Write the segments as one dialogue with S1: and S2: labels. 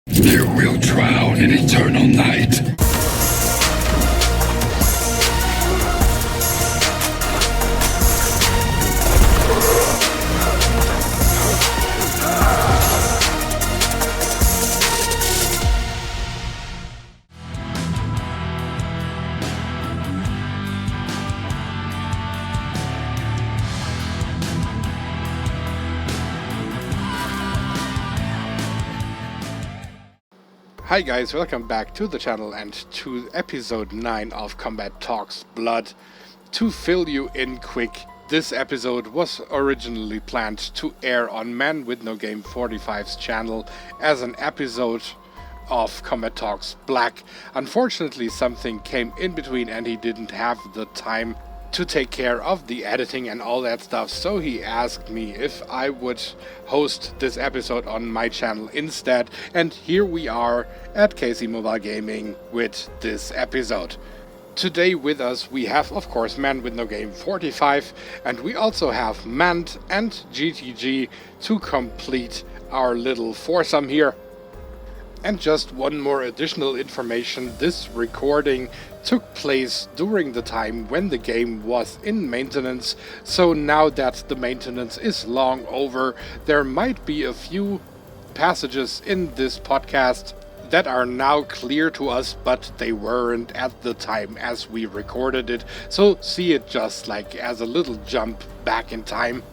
S1: You will drown in eternal night.
S2: Hi guys, welcome back to the channel and to episode 9 of Kombat Talks Blood. To fill you in quick, this episode was originally planned to air on ManWithNoGame45's channel as an episode of Kombat Talks Black. Unfortunately, something came in between and he didn't have the time to take care of the editing and all that stuff, so he asked me if I would host this episode on my channel instead, and here we are at KC Mobile Gaming with this episode. Today with us we have, of course, ManWithNoGame45, and we also have Mand and GTG to complete our little foursome here. And just one more additional information, this recording took place during the time when the game was in maintenance, so now that the maintenance is long over, there might be a few passages in this podcast that are now clear to us, but they weren't at the time as we recorded it, so see it just like as a little jump back in time.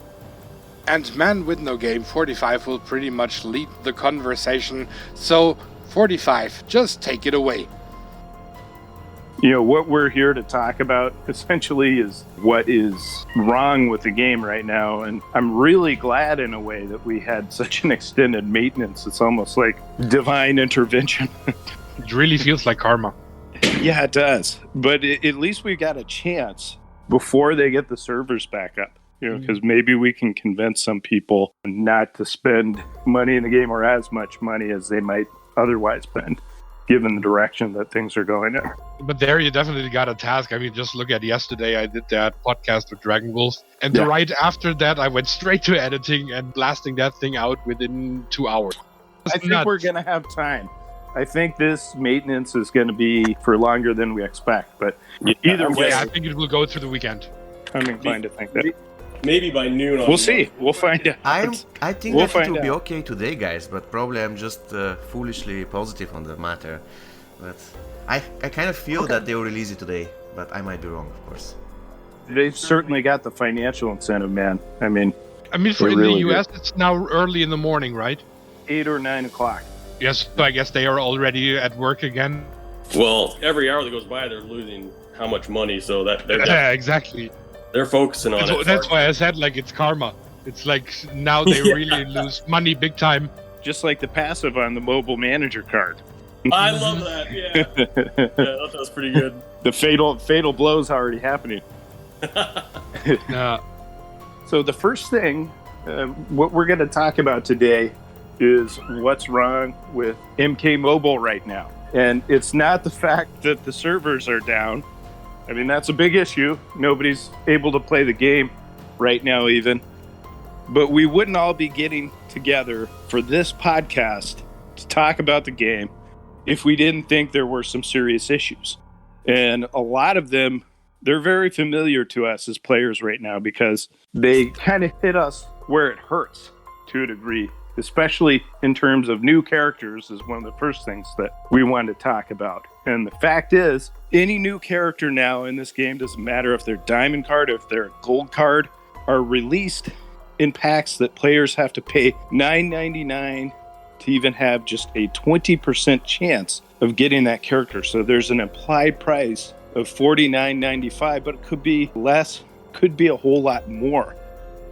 S2: And ManWithNoGame45 will pretty much lead the conversation, so 45, just take it away.
S3: You know, what we're here to talk about essentially is what is wrong with the game right now, and I'm really glad in a way that we had such an extended maintenance. It's almost like divine intervention.
S4: It really feels like karma.
S3: Yeah, it does. But at least we got a chance before they get the servers back up. You know, because maybe we can convince some people not to spend money in the game or as much money as they might otherwise spend, given the direction that things are going in.
S4: But there you definitely got a task. I mean, just look at yesterday, I did that podcast with Dragon Wolf, and right after that I went straight to editing and blasting that thing out within 2 hours.
S3: I think we're going to have time. I think this maintenance is going to be for longer than we expect, but either way,
S4: I think it will go through the weekend.
S3: I'm inclined to think that.
S5: Maybe by noon.
S3: We'll see. We'll find out.
S6: I think that it will be okay today, guys, but probably I'm just foolishly positive on the matter. But I kind of feel that they will release it today, but I might be wrong, of course.
S3: They've certainly got the financial incentive, man. I mean,
S4: for in the US, it's now early in the morning, right?
S3: 8 or 9 o'clock.
S4: Yes, so I guess they are already at work again.
S5: Well, every hour that goes by, they're losing how much money, so that
S4: yeah, exactly.
S5: They're focusing on it.
S4: That's why I said, like, it's karma. It's like now they really lose money big time.
S3: Just like the passive on the mobile manager card.
S5: I love that, yeah. Yeah, that was pretty good.
S3: The fatal blow's already happening. So the first thing, what we're going to talk about today is what's wrong with MK Mobile right now. And it's not the fact that the servers are down. I mean, that's a big issue. Nobody's able to play the game right now even. But we wouldn't all be getting together for this podcast to talk about the game if we didn't think there were some serious issues. And a lot of them, they're very familiar to us as players right now because they kind of hit us where it hurts to a degree, especially in terms of new characters is one of the first things that we want to talk about. And the fact is, any new character now in this game, doesn't matter if they're diamond card or if they're a gold card, are released in packs that players have to pay $9.99 to even have just a 20% chance of getting that character. So there's an implied price of $49.95, but it could be less, could be a whole lot more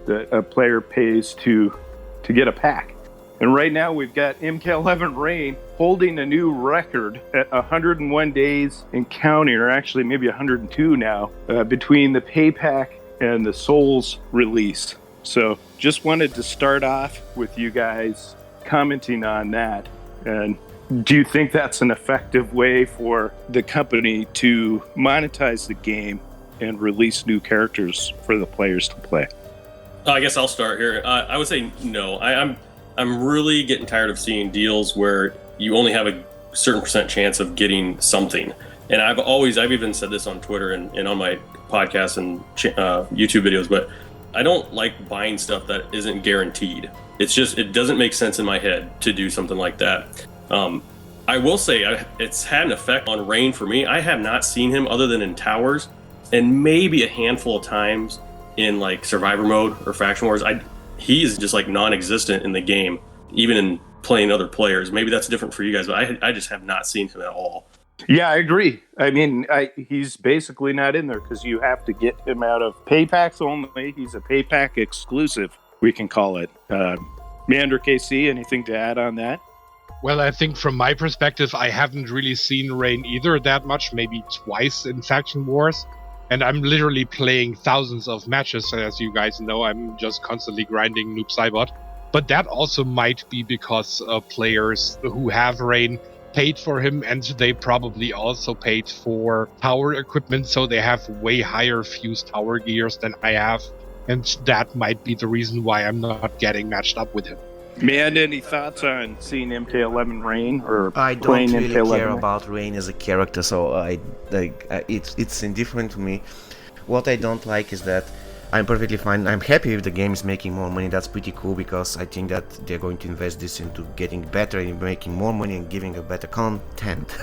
S3: that a player pays to get a pack. And right now we've got MK11 Rain holding a new record at 101 days and counting, or actually maybe 102 now, between the pay pack and the Souls release. So just wanted to start off with you guys commenting on that. And do you think that's an effective way for the company to monetize the game and release new characters for the players to play?
S5: I guess I'll start here. I would say no. I'm really getting tired of seeing deals where you only have a certain percent chance of getting something. And I've even said this on Twitter and on my podcast and YouTube videos, but I don't like buying stuff that isn't guaranteed. It doesn't make sense in my head to do something like that. I will say it's had an effect on Rain for me. I have not seen him other than in towers and maybe a handful of times in like survivor mode or faction wars. He's just like non-existent in the game, even in playing other players. Maybe that's different for you guys, but I just have not seen him at all.
S3: Yeah, I agree. I mean, he's basically not in there because you have to get him out of pay packs only. He's a pay pack exclusive, we can call it. Mand or KC, anything to add on that?
S4: Well, I think from my perspective, I haven't really seen Rain either that much, maybe twice in Faction Wars. And I'm literally playing thousands of matches, as you guys know. I'm just constantly grinding Noob Saibot. But that also might be because players who have Rain paid for him, and they probably also paid for tower equipment, so they have way higher fused tower gears than I have. And that might be the reason why I'm not getting matched up with him.
S3: Mand, any thoughts on seeing MK11 Rain or
S6: I don't
S3: playing
S6: really
S3: MK11
S6: care about Rain as a character, so it's indifferent to me. What I don't like is that I'm perfectly fine. I'm happy if the game is making more money. That's pretty cool because I think that they're going to invest this into getting better and making more money and giving a better content.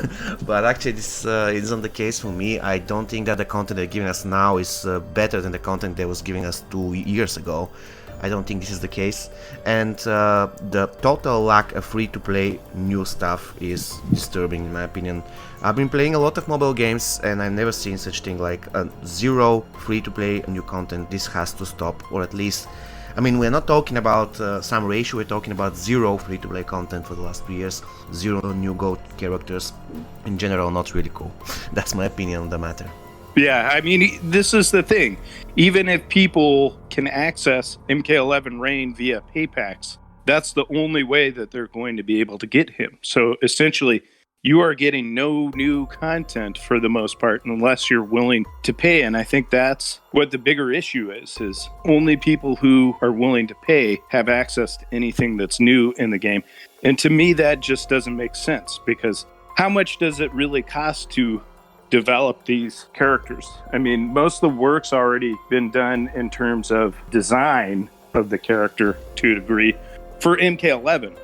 S6: But actually, this isn't the case for me. I don't think that the content they're giving us now is better than the content they was giving us 2 years ago. I don't think this is the case, and the total lack of free-to-play new stuff is disturbing in my opinion. I've been playing a lot of mobile games and I've never seen such thing like zero free-to-play new content. This has to stop, or at least, I mean, we're not talking about some ratio, we're talking about zero free-to-play content for the last 2 years, zero new GOAT characters. In general, not really cool. That's my opinion on the matter.
S3: Yeah, I mean, this is the thing. Even if people can access MK11 Rain via pay packs, that's the only way that they're going to be able to get him. So essentially, you are getting no new content for the most part unless you're willing to pay. And I think that's what the bigger issue is only people who are willing to pay have access to anything that's new in the game. And to me, that just doesn't make sense, because how much does it really cost to develop these characters? I mean, most of the work's already been done in terms of design of the character to a degree. For MK11,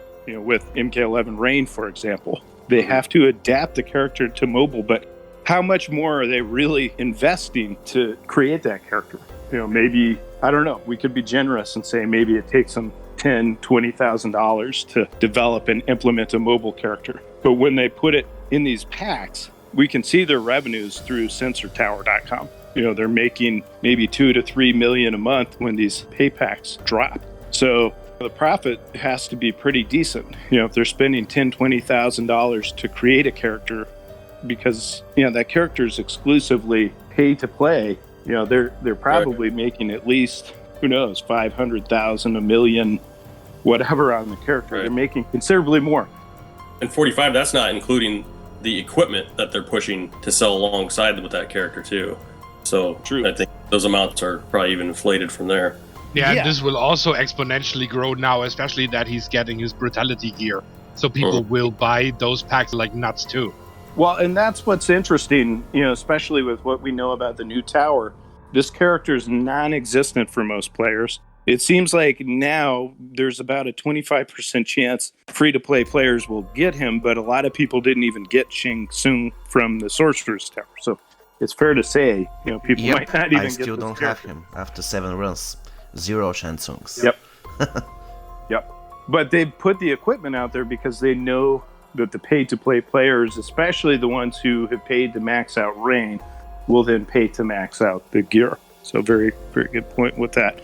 S3: with MK11 Rain, for example, they have to adapt the character to mobile, but how much more are they really investing to create that character? Maybe, I don't know, we could be generous and say maybe it takes them $10,000, $20,000 to develop and implement a mobile character. But when they put it in these packs, we can see their revenues through SensorTower.com. They're making maybe 2 to 3 million a month when these pay packs drop. So the profit has to be pretty decent. If they're spending $10,000, $20,000 to create a character, because that character is exclusively pay to play, they're probably making at least, who knows, 500,000, a million, whatever on the character. Right. They're making considerably more.
S5: And 45, that's not including the equipment that they're pushing to sell alongside with that character too. So true. I think those amounts are probably even inflated from there.
S4: Yeah, and this will also exponentially grow now, especially that he's getting his brutality gear. So people will buy those packs like nuts too.
S3: Well, and that's what's interesting, especially with what we know about the new tower. This character is non-existent for most players. It seems like now there's about a 25% chance free-to-play players will get him, but a lot of people didn't even get Shang Tsung from the Sorcerer's Tower. So it's fair to say, people might not even get this.
S6: I still don't have him after 7 runs. 0 Shang Tsungs.
S3: Yep. Yep. But they put the equipment out there because they know that the pay-to-play players, especially the ones who have paid to max out Rain, will then pay to max out the gear. So very, very good point with that.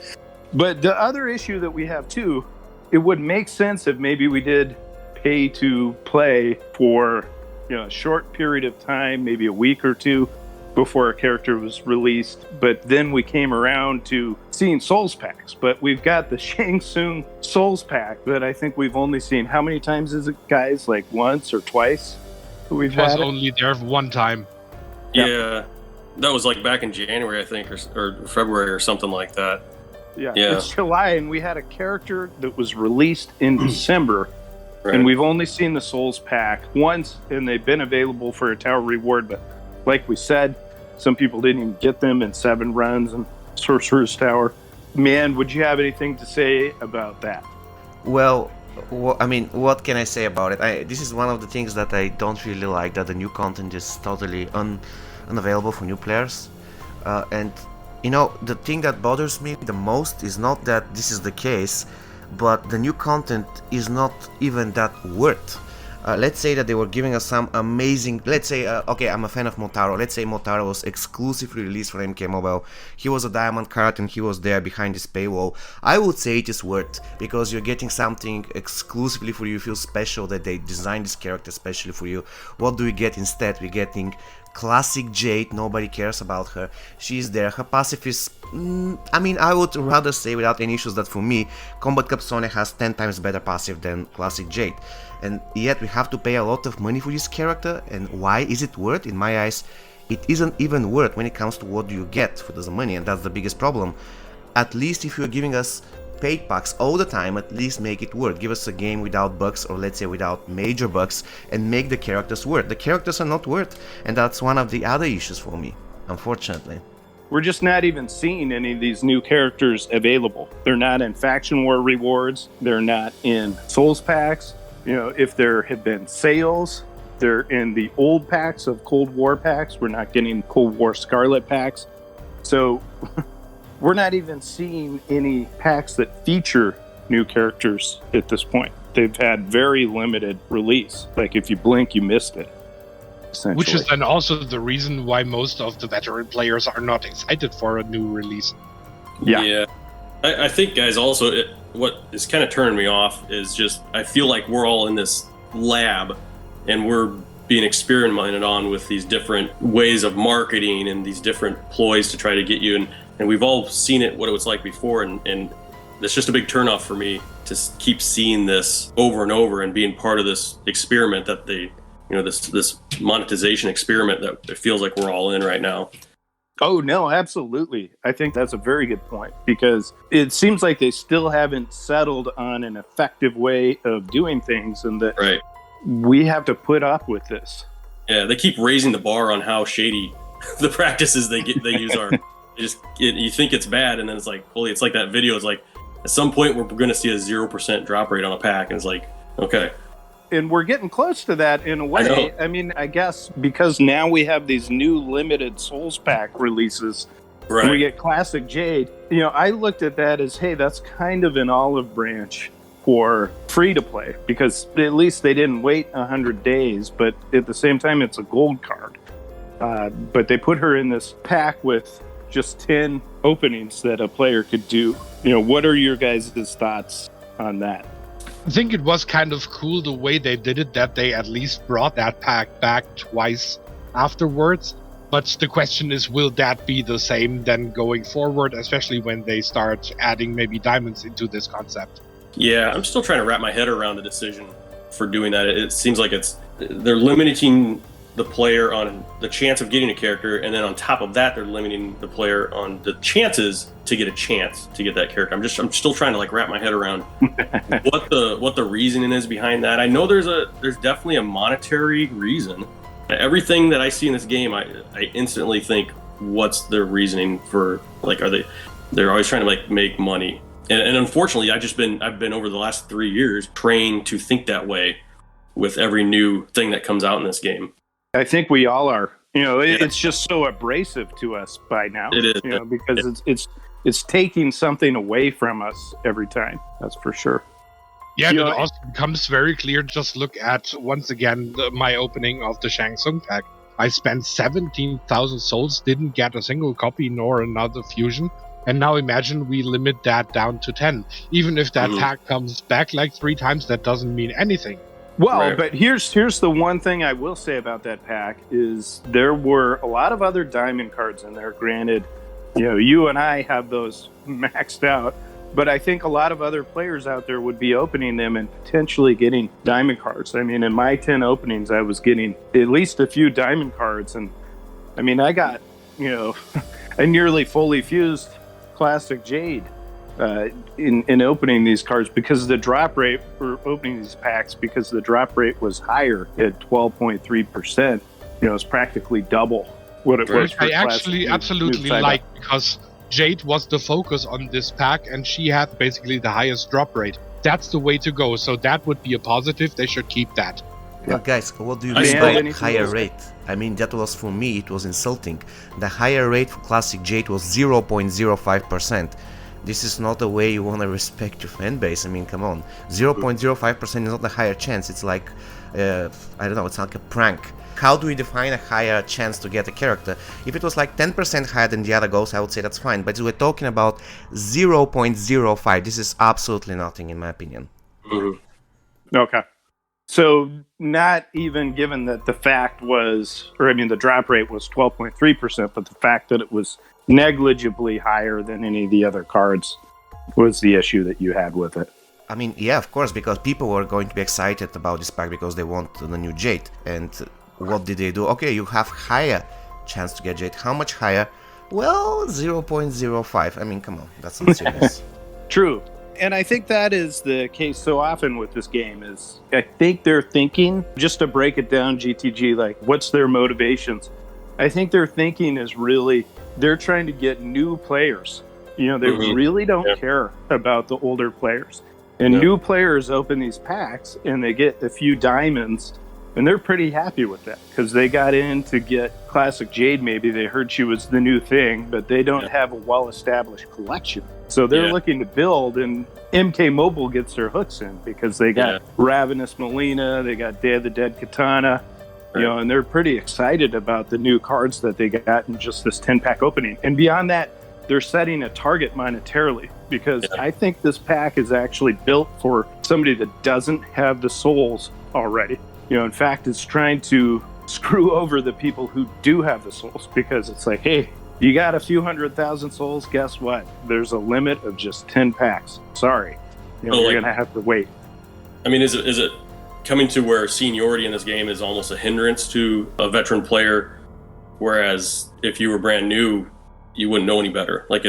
S3: But the other issue that we have too, it would make sense if maybe we did pay to play for a short period of time, maybe a week or two before a character was released. But then we came around to seeing Souls packs. But we've got the Shang Tsung Souls pack that I think we've only seen. How many times is it, guys? Like once or twice? We've had it?
S4: Only there one time.
S5: Yeah, that was like back in January, I think, or February or something like that.
S3: Yeah, it's July, and we had a character that was released in December
S5: Right.
S3: And we've only seen the Souls pack once, and they've been available for a tower reward. But like we said, some people didn't even get them in 7 runs and Sorcerer's Tower. Man, would you have anything to say about that?
S6: Well, I mean, what can I say about it? This is one of the things that I don't really like, that the new content is totally unavailable for new players. And, you know, the thing that bothers me the most is not that this is the case, but the new content is not even that worth. Let's say that they were giving us some amazing, let's say, okay, I'm a fan of Motaro. Let's say Motaro was exclusively released for MK Mobile. He was a diamond card and he was there behind this paywall. I would say it is worth, because you're getting something exclusively for you. You feel special that they designed this character especially for you. What do we get instead? We're getting classic Jade. Nobody cares about her. She's there. Her passive is, I mean, I would rather say without any issues that for me, Combat Capsone has 10 times better passive than classic Jade. And yet we have to pay a lot of money for this character. And why is it worth? In my eyes, it isn't even worth when it comes to what you get for the money, and that's the biggest problem. At least if you're giving us paid packs all the time, at least make it worth. Give us a game without bugs, or let's say without major bugs, and make the characters worth. The characters are not worth, and that's one of the other issues for me, unfortunately.
S3: We're just not even seeing any of these new characters available. They're not in Faction War rewards. They're not in Souls packs. You know, if there have been sales, they're in the old packs of Cold War packs. We're not getting Cold War Scarlet packs. So we're not even seeing any packs that feature new characters at this point. They've had very limited release. Like if you blink, you missed it.
S4: Which is then also the reason why most of the veteran players are not excited for a new release.
S3: Yeah.
S5: I think, guys, also what is kind of turning me off is just I feel like we're all in this lab and we're being experimented on with these different ways of marketing and these different ploys to try to get you. And we've all seen it, what it was like before. And it's just a big turnoff for me to keep seeing this over and over and being part of this experiment that they, you know, this monetization experiment that it feels like we're all in right now.
S3: Oh, no, absolutely. I think that's a very good point, because it seems like they still haven't settled on an effective way of doing things, and that
S5: Right.
S3: we have to put up with this.
S5: Yeah, they keep raising the bar on how shady the practices they use are. You think it's bad, and then it's like, holy, it's like that video. It's like, at some point we're going to see a 0% drop rate on a pack, and it's like, okay.
S3: And we're getting close to that in a way. I mean, I guess because now we have these new limited Souls pack releases,
S5: Right.
S3: and we get classic Jade. You know, I looked at that as, hey, that's kind of an olive branch for free to play, because at least they didn't wait 100 days, but at the same time, it's a gold card. But they put her in this pack with just 10 openings that a player could do. You know, what are your guys' thoughts on that?
S4: I think it was kind of cool the way they did it, that they at least brought that pack back twice afterwards. But the question is, will that be the same then going forward, especially when they start adding maybe diamonds into this concept?
S5: Yeah, I'm still trying to wrap my head around the decision for doing that. It seems like they're limiting the player on the chance of getting a character, and then on top of that, they're limiting the player on the chances to get a chance to get that character. I'm still trying to like wrap my head around what the reasoning is behind that. I know there's definitely a monetary reason. Everything that I see in this game, I instantly think, what's their reasoning for, like, they're always trying to like make money. And unfortunately, I've been over the last 3 years trained to think that way with every new thing that comes out in this game.
S3: I think we all are. You know, it's just so abrasive to us by now.
S5: It is.
S3: You know, because it's taking something away from us every time. That's for sure.
S4: Yeah, and it also becomes very clear. Just look at, once again, my opening of the Shang Tsung pack. I spent 17,000 souls, didn't get a single copy nor another fusion. And now imagine we limit that down to 10. Even if that pack comes back like 3 times, that doesn't mean anything.
S3: Well,
S5: Right.
S3: but here's the one thing I will say about that pack is there were a lot of other diamond cards in there. Granted, you know, you and I have those maxed out, but I think a lot of other players out there would be opening them and potentially getting diamond cards. I mean, in my 10 openings, I was getting at least a few diamond cards, and I mean, I got, you know, a nearly fully fused classic Jade in opening these cards, because the drop rate for opening these packs, because the drop rate was higher at 12.3%. It's practically double what it was. For
S4: I actually absolutely like, because Jade was the focus on this pack, and she had basically the highest drop rate. That's the way to go. So that would be a positive. They should keep that.
S6: But guys, what do you mean by higher rate? I mean, that was, for me, it was insulting. The higher rate for Classic Jade was 0.05%. This is not the way you want to respect your fan base. I mean, come on. 0.05% is not a higher chance. It's like, I don't know, it's like a prank. How do we define a higher chance to get a character? If it was like 10% higher than the other goals, I would say that's fine. But we're talking about 0.05. This is absolutely nothing, in my opinion.
S3: Okay. So not even given that the fact was, the drop rate was 12.3%, but the fact that it was negligibly higher than any of the other cards was the issue that you had with it.
S6: I mean, yeah, of course, because people were going to be excited about this pack because they want the new Jade. And what did they do? Okay, you have higher chance to get Jade. How much higher? Well, 0.05. I mean, come on, that's not serious.
S3: True. And I think that is the case so often with this game. Is I think they're thinking, just to break it down, GTG, like, what's their motivations? I think their thinking is really, they're trying to get new players. They really don't care about the older players. And new players open these packs and they get a few diamonds, and they're pretty happy with that because they got in to get Classic Jade. Maybe they heard she was the new thing, but they don't have a well-established collection. So they're looking to build, and MK Mobile gets their hooks in because they got Ravenous Melina, they got Day of the Dead Katana, and they're pretty excited about the new cards that they got in just this 10-pack opening. And beyond that, they're setting a target monetarily, because I think this pack is actually built for somebody that doesn't have the souls already. In fact, it's trying to screw over the people who do have the souls, because it's like, hey, you got a few 100,000 souls, guess what? There's a limit of just 10 packs. Sorry. You're going to have to wait.
S5: I mean, is it coming to where seniority in this game is almost a hindrance to a veteran player, whereas if you were brand new, you wouldn't know any better? Like,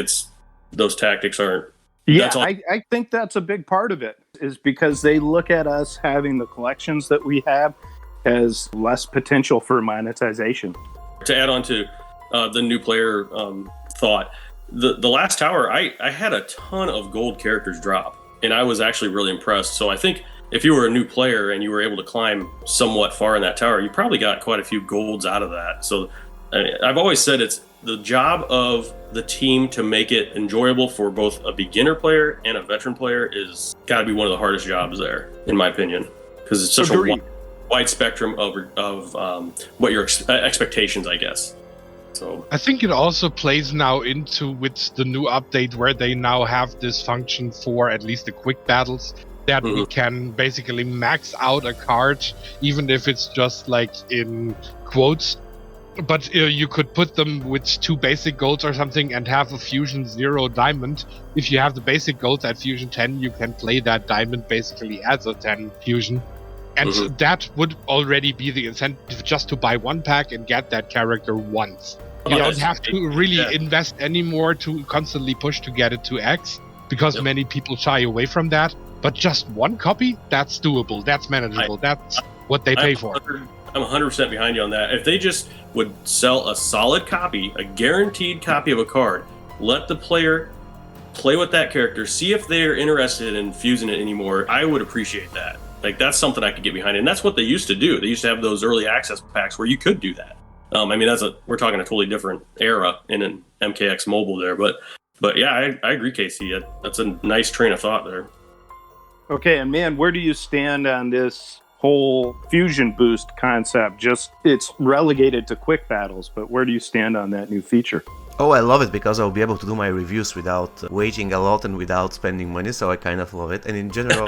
S5: those tactics aren't...
S3: Yeah, I think that's a big part of it, is because they look at us having the collections that we have as less potential for monetization.
S5: To add on to the new player thought, the last tower, I had a ton of gold characters drop, and I was actually really impressed. So I think if you were a new player and you were able to climb somewhat far in that tower, you probably got quite a few golds out of that. So I've always said it's the job of the team to make it enjoyable for both a beginner player and a veteran player is got to be one of the hardest jobs there, in my opinion, because it's such a wide spectrum of what your expectations, I guess. So
S4: I think it also plays now into with the new update, where they now have this function for at least the quick battles, that we can basically max out a card, even if it's just like in quotes. But you could put them with 2 basic golds or something and have a Fusion 0 diamond. If you have the basic golds at Fusion 10, you can play that diamond basically as a 10 Fusion. And that would already be the incentive, just to buy 1 pack and get that character once. You don't have to really invest anymore to constantly push to get it to X, because many people shy away from that. But just 1 copy, that's doable, that's manageable, that's what they pay for.
S5: I'm 100% behind you on that. If they just would sell a solid copy, a guaranteed copy of a card, let the player play with that character, see if they're interested in fusing it anymore, I would appreciate that. Like, that's something I could get behind. And that's what they used to do. They used to have those early access packs where you could do that. I mean, we're talking a totally different era in an MKX mobile there. But yeah, I agree, Casey. That's a nice train of thought there.
S3: Okay, and man, where do you stand on this whole fusion boost concept? Just, it's relegated to quick battles, but where do you stand on that new feature?
S6: Oh, I love it because I'll be able to do my reviews without waiting a lot and without spending money, so I kind of love it. And in general,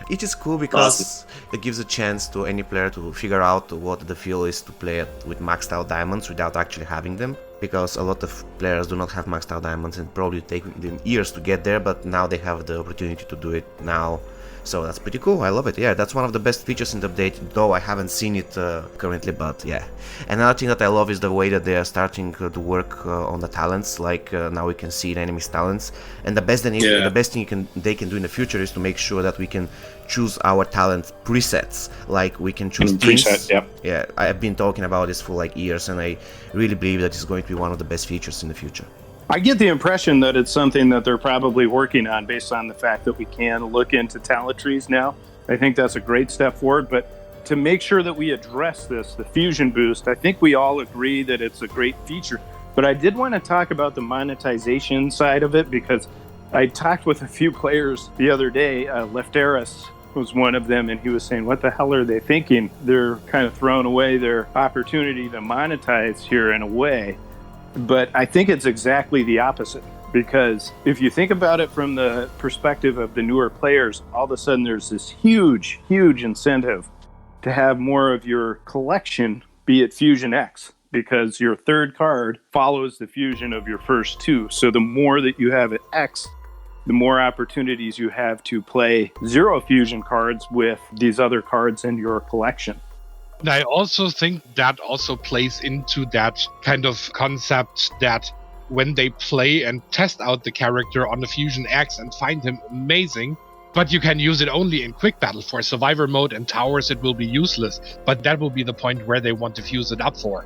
S6: it is cool because it gives a chance to any player to figure out what the feel is to play it with maxed out diamonds without actually having them. Because a lot of players do not have maxed out diamonds and probably take them years to get there, but now they have the opportunity to do it now So that's pretty cool. I love it. Yeah, that's one of the best features in the update, though I haven't seen it currently, but yeah. Another thing that I love is the way that they are starting to work on the talents. Like now we can see the enemy's talents, and the best thing they can do in the future is to make sure that we can choose our talent presets. Like we can choose teams.
S3: Preset, yep.
S6: Yeah, I've been talking about this for like years, and I really believe that it's going to be one of the best features in the future.
S3: I get the impression that it's something that they're probably working on based on the fact that we can look into talent trees now. I think that's a great step forward, but to make sure that we address this, the fusion boost, I think we all agree that it's a great feature. But I did want to talk about the monetization side of it, because I talked with a few players the other day. Lefteris was one of them, and he was saying, what the hell are they thinking? They're kind of throwing away their opportunity to monetize here in a way. But I think it's exactly the opposite, because if you think about it from the perspective of the newer players, all of a sudden there's this huge incentive to have more of your collection be at Fusion X, because your third card follows the fusion of your first two. So the more that you have at X, the more opportunities you have to play zero fusion cards with these other cards in your collection.
S4: And I also think that also plays into that kind of concept that when they play and test out the character on the Fusion X and find him amazing, but you can use it only in quick battle. For survivor mode and towers, it will be useless, but that will be the point where they want to fuse it up for.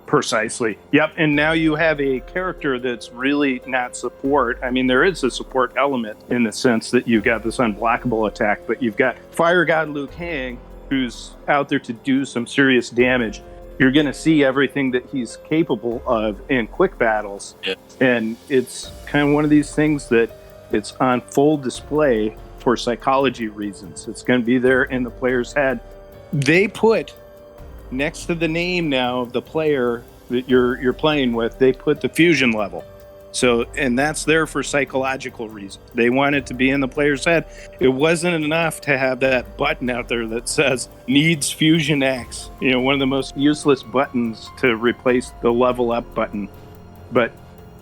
S3: Precisely. Yep. And now you have a character that's really not support. I mean, there is a support element in the sense that you've got this unblockable attack, but you've got Fire God Liu Kang, who's out there to do some serious damage. You're going to see everything that he's capable of in quick battles.
S5: Yeah.
S3: And it's kind of one of these things that it's on full display for psychology reasons. It's going to be there in the player's head. They put next to the name now of the player that you're playing with, they put the fusion level. So, and that's there for psychological reasons. They want it to be in the player's head. It wasn't enough to have that button out there that says needs Fusion X. You know, one of the most useless buttons to replace the level up button. But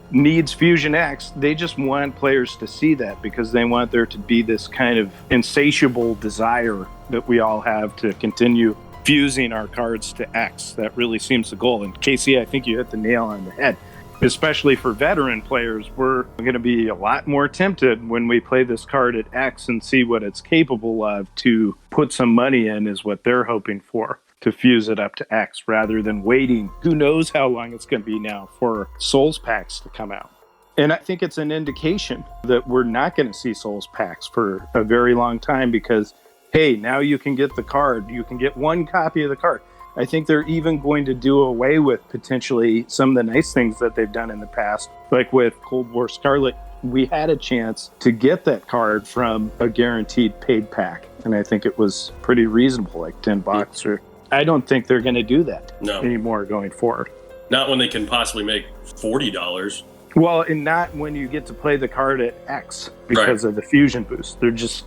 S3: needs Fusion X, they just want players to see that, because they want there to be this kind of insatiable desire that we all have to continue fusing our cards to X. That really seems the goal. And Casey, I think you hit the nail on the head. Especially for veteran players, we're going to be a lot more tempted when we play this card at X and see what it's capable of to put some money in, is what they're hoping for, to fuse it up to X, rather than waiting who knows how long it's going to be now for Souls packs to come out. And I think it's an indication that we're not going to see Souls packs for a very long time, because, hey, now you can get the card. You can get one copy of the card. I think they're even going to do away with potentially some of the nice things that they've done in the past. Like with Cold War Scarlet, we had a chance to get that card from a guaranteed paid pack. And I think it was pretty reasonable, like $10 or... I don't think they're going to do that anymore going forward.
S5: Not when they can possibly make $40.
S3: Well, and not when you get to play the card at X because of the fusion boost. They're just...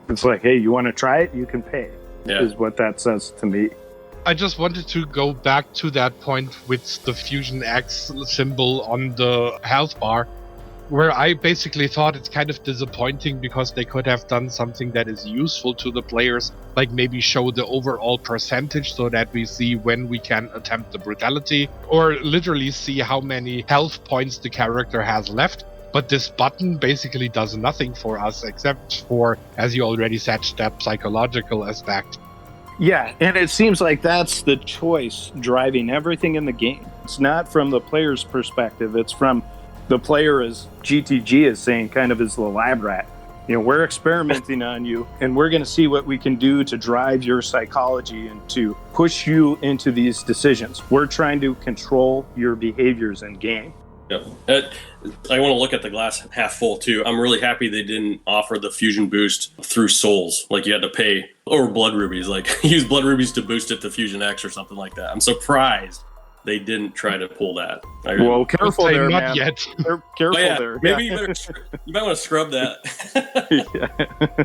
S3: It's like, hey, you want to try it? You can pay, is what that says to me.
S4: I just wanted to go back to that point with the Fusion X symbol on the health bar, where I basically thought it's kind of disappointing, because they could have done something that is useful to the players, like maybe show the overall percentage so that we see when we can attempt the brutality, or literally see how many health points the character has left. But this button basically does nothing for us, except for, as you already said, that psychological aspect.
S3: Yeah, and it seems like that's the choice driving everything in the game. It's not from the player's perspective. It's from the player, as GTG is saying, kind of as the lab rat. You know, we're experimenting on you, and we're going to see what we can do to drive your psychology and to push you into these decisions. We're trying to control your behaviors in game.
S5: Yeah. I want to look at the glass half full too. I'm really happy they didn't offer the fusion boost through souls, like you had to pay, or blood rubies, like use blood rubies to boost it to Fusion X or something like that. I'm surprised they didn't try to pull that.
S3: Well, careful there,
S4: not
S3: man.
S4: yet.
S3: Careful there.
S5: Maybe you might want to scrub that.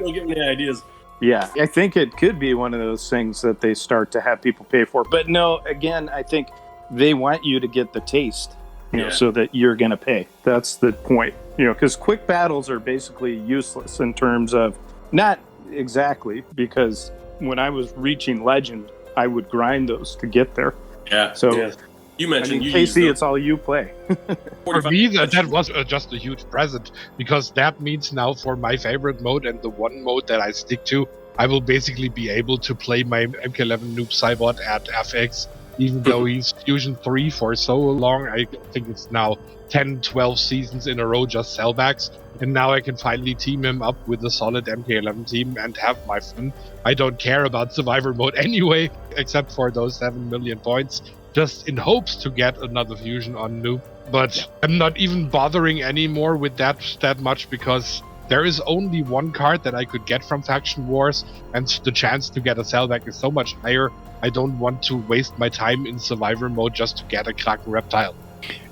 S5: Don't give me any ideas.
S3: Yeah, I think it could be one of those things that they start to have people pay for. But no, again, I think they want you to get the taste. You know, so that you're going to pay. That's the point. You know, because quick battles are basically useless in terms of not exactly, because when I was reaching Legend, I would grind those to get there.
S5: Yeah.
S3: So,
S5: yeah. You mentioned you
S3: KC, it's all you play.
S4: For me, that was just a huge present, because that means now for my favorite mode and the one mode that I stick to, I will basically be able to play my MK11 Noob Cybot at FX, even though he's Fusion 3 for so long. I think it's now 10, 12 seasons in a row just sellbacks. And now I can finally team him up with a solid MK11 team and have my fun. I don't care about Survivor mode anyway, except for those 7 million points, just in hopes to get another Fusion on Noob. But I'm not even bothering anymore with that much, because there is only one card that I could get from Faction Wars, and the chance to get a sellback is so much higher. I don't want to waste my time in Survivor mode just to get a Kraken Reptile.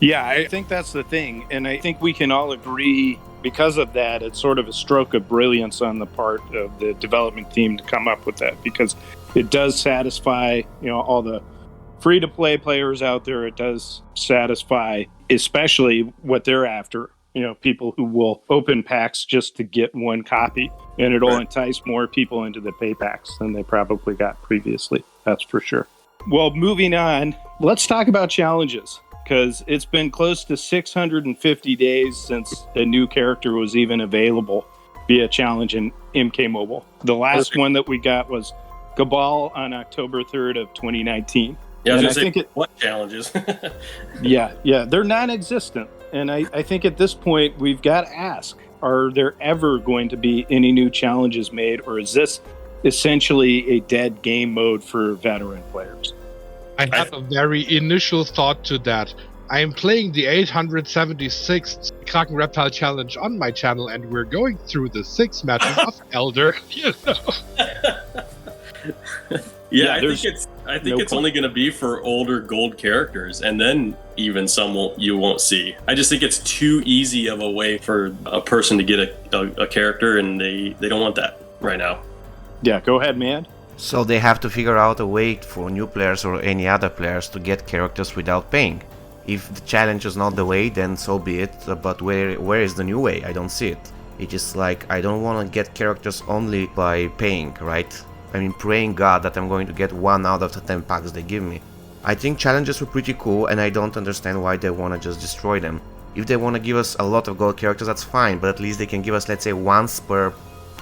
S3: Yeah, I think that's the thing. And I think we can all agree, because of that, it's sort of a stroke of brilliance on the part of the development team to come up with that, because it does satisfy, all the free-to-play players out there. It does satisfy especially what they're after, people who will open packs just to get one copy, and it'll entice more people into the pay packs than they probably got previously. That's for sure. Well, moving on, let's talk about challenges, because it's been close to 650 days since a new character was even available via challenge in MK Mobile. The last one that we got was Cabal on October 3rd of 2019.
S5: Yeah, I think what challenges?
S3: yeah, they're non-existent. And I think at this point, we've got to ask, are there ever going to be any new challenges made, or is this essentially a dead game mode for veteran players?
S4: I had a very initial thought to that. I am playing the 876th Kraken Reptile Challenge on my channel, and we're going through the 6 matches of Elder,
S5: Yeah, I think it's only going to be for older gold characters, and then even some you won't see. I just think it's too easy of a way for a person to get a character, and they don't want that right now.
S3: Yeah, go ahead, man.
S6: So they have to figure out a way for new players or any other players to get characters without paying. If the challenge is not the way, then so be it, but where is the new way? I don't see it. It's just like, I don't want to get characters only by paying, right? I mean, praying God that I'm going to get 1 out of the 10 packs they give me. I think challenges were pretty cool, and I don't understand why they want to just destroy them. If they want to give us a lot of gold characters, that's fine, but at least they can give us, let's say, once per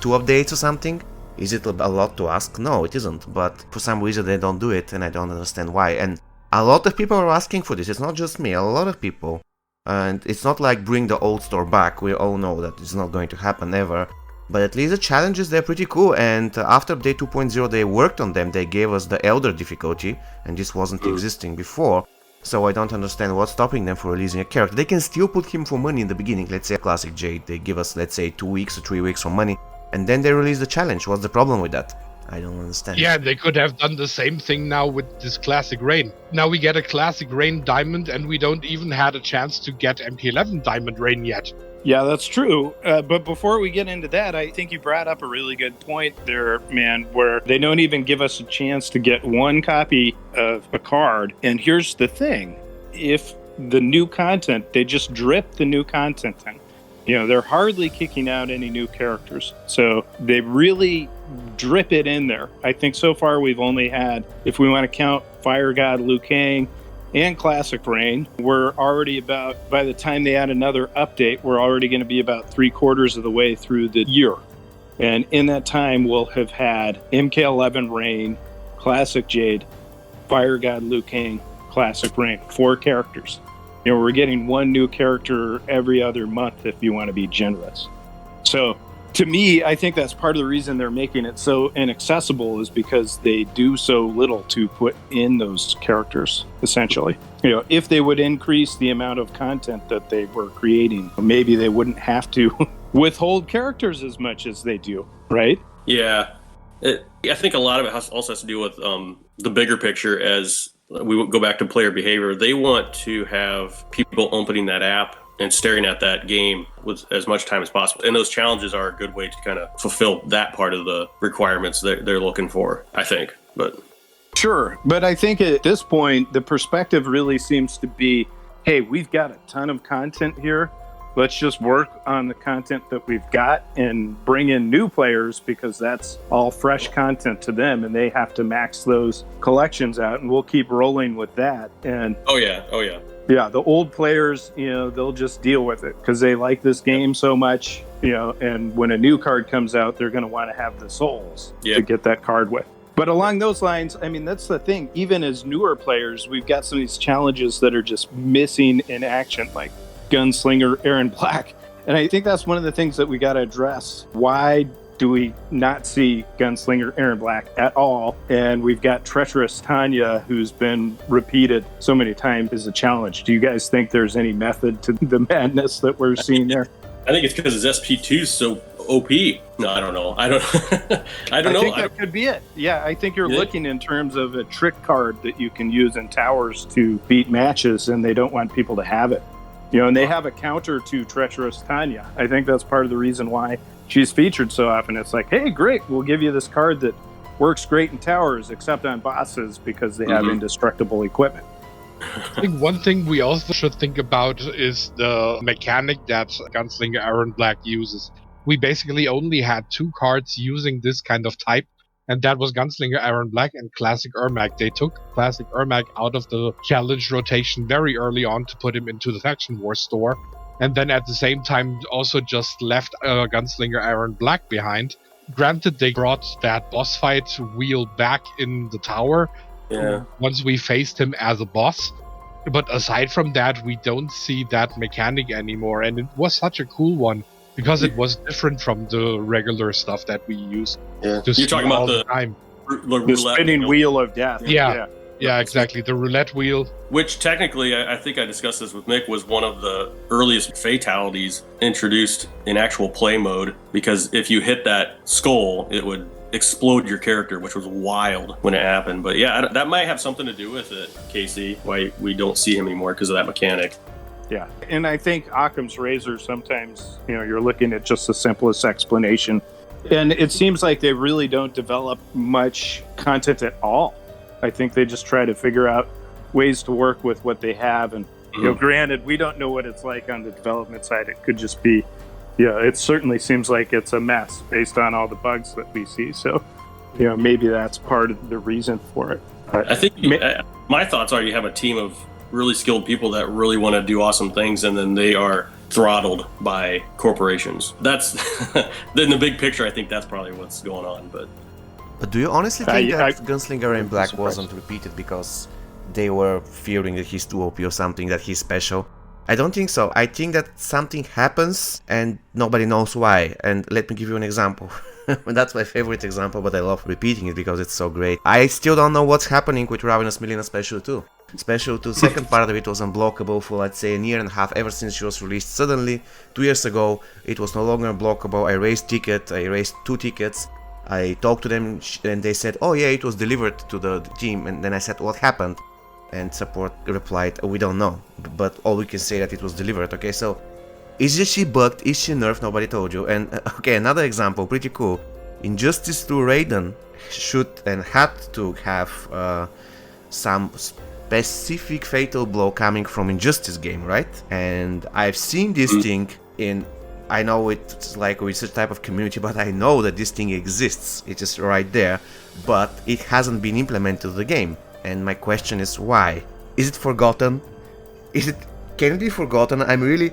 S6: 2 updates or something. Is it a lot to ask? No, it isn't, but for some reason they don't do it, and I don't understand why. And a lot of people are asking for this. It's not just me, a lot of people. And it's not like bring the old store back. We all know that it's not going to happen ever. But at least the challenges, they're pretty cool, and after update 2.0 they worked on them. They gave us the Elder difficulty, and this wasn't existing before. So I don't understand what's stopping them from releasing a character. They can still put him for money in the beginning. Let's say a Classic Jade, they give us, let's say, 2 weeks or 3 weeks for money, and then they release the challenge. What's the problem with that? I don't understand.
S4: Yeah, they could have done the same thing now with this Classic Rain. Now we get a Classic Rain Diamond, and we don't even had a chance to get MK11 Diamond Rain yet.
S3: Yeah, that's true. But before we get into that, I think you brought up a really good point there, man, where they don't even give us a chance to get 1 copy of a card. And here's the thing. If the new content, they just drip the new content in. They're hardly kicking out any new characters. So they really drip it in there. I think so far we've only had, if we want to count Fire God Liu Kang and Classic Rain, we're already about, by the time they add another update, we're already going to be about 3/4 of the way through the year. And in that time, we'll have had MK11 Rain, Classic Jade, Fire God Liu Kang, Classic Rain, 4 characters. We're getting 1 new character every other month if you want to be generous. So to me, I think that's part of the reason they're making it so inaccessible, is because they do so little to put in those characters, essentially. If they would increase the amount of content that they were creating, maybe they wouldn't have to withhold characters as much as they do, right?
S5: Yeah. I think a lot of it also has to do with the bigger picture. As we go back to player behavior, they want to have people opening that app and staring at that game with as much time as possible. And those challenges are a good way to kind of fulfill that part of the requirements that they're looking for, I think. But
S3: sure. But I think at this point, the perspective really seems to be, hey, we've got a ton of content here. let's just work on the content that we've got and bring in new players, because that's all fresh content to them, and they have to max those collections out, and we'll keep rolling with that. And
S5: Oh yeah.
S3: yeah, the old players, they'll just deal with it because they like this game so much, and when a new card comes out, they're going to want to have the souls to get that card with. But along those lines, I mean, that's the thing. Even as newer players, we've got some of these challenges that are just missing in action, like Gunslinger Aaron Black. And I think that's one of the things that we got to address. Why do we not see Gunslinger Aaron Black at all? And we've got Treacherous Tanya, who's been repeated so many times as a challenge. Do you guys think there's any method to the madness that we're seeing there?
S5: I think it's because his SP2 is so OP. No, I don't know. I don't know.
S3: I think that could be it. Yeah, I think you're looking in terms of a trick card that you can use in towers to beat matches, and they don't want people to have it. And they have a counter to Treacherous Tanya. I think that's part of the reason why she's featured so often. It's like, hey, great, we'll give you this card that works great in towers, except on bosses, because they have indestructible equipment.
S4: I think one thing we also should think about is the mechanic that Gunslinger Aaron Black uses. We basically only had 2 cards using this kind of type, and that was Gunslinger Aaron Black and Classic Ermac. They took Classic Ermac out of the challenge rotation very early on to put him into the Faction War store, and then at the same time also just left Gunslinger Aaron Black behind. Granted, they brought that boss fight wheel back in the tower once we faced him as a boss. But aside from that, we don't see that mechanic anymore, and it was such a cool one because it was different from the regular stuff that we use.
S5: Yeah, you're talking about
S3: the spinning wheel of death.
S4: Yeah, exactly. The roulette wheel.
S5: Which technically, I think I discussed this with Mick, was one of the earliest fatalities introduced in actual play mode, because if you hit that skull, it would explode your character, which was wild when it happened. But yeah, that might have something to do with it, Casey, why we don't see him anymore because of that mechanic.
S3: Yeah, and I think Occam's razor, sometimes, you're looking at just the simplest explanation. And it seems like they really don't develop much content at all. I think they just try to figure out ways to work with what they have. And, granted, we don't know what it's like on the development side. It could just be, it certainly seems like it's a mess based on all the bugs that we see. So, maybe that's part of the reason for it.
S5: I think my thoughts are you have a team of really skilled people that really want to do awesome things, and then they are throttled by corporations. That's in the big picture. I think that's probably what's going on.
S6: But do you honestly think that Gunslinger in Black wasn't repeated because they were fearing that he's too OP or something, that he's special? I don't think so. I think that something happens and nobody knows why. And let me give you an example. That's my favorite example, but I love repeating it because it's so great. I still don't know what's happening with Ravenous Melina Special 2. Special 2, second part of it was unblockable for, let's say, a year and a half, ever since she was released. Suddenly, 2 years ago, it was no longer unblockable. I raised 2 tickets. I talked to them and they said, oh yeah, it was delivered to the team. And then I said, what happened? And support replied, we don't know, but all we can say that it was delivered. Okay, so is she bugged? Is she nerfed? Nobody told you. And okay, another example, pretty cool. Injustice 2 Raiden should and had to have some specific fatal blow coming from Injustice game, right? And I've seen this thing in, I know it's like with such type of community, but I know that this thing exists. It's just right there, but it hasn't been implemented in the game. And my question is why? Is it forgotten? Can it be forgotten? I'm really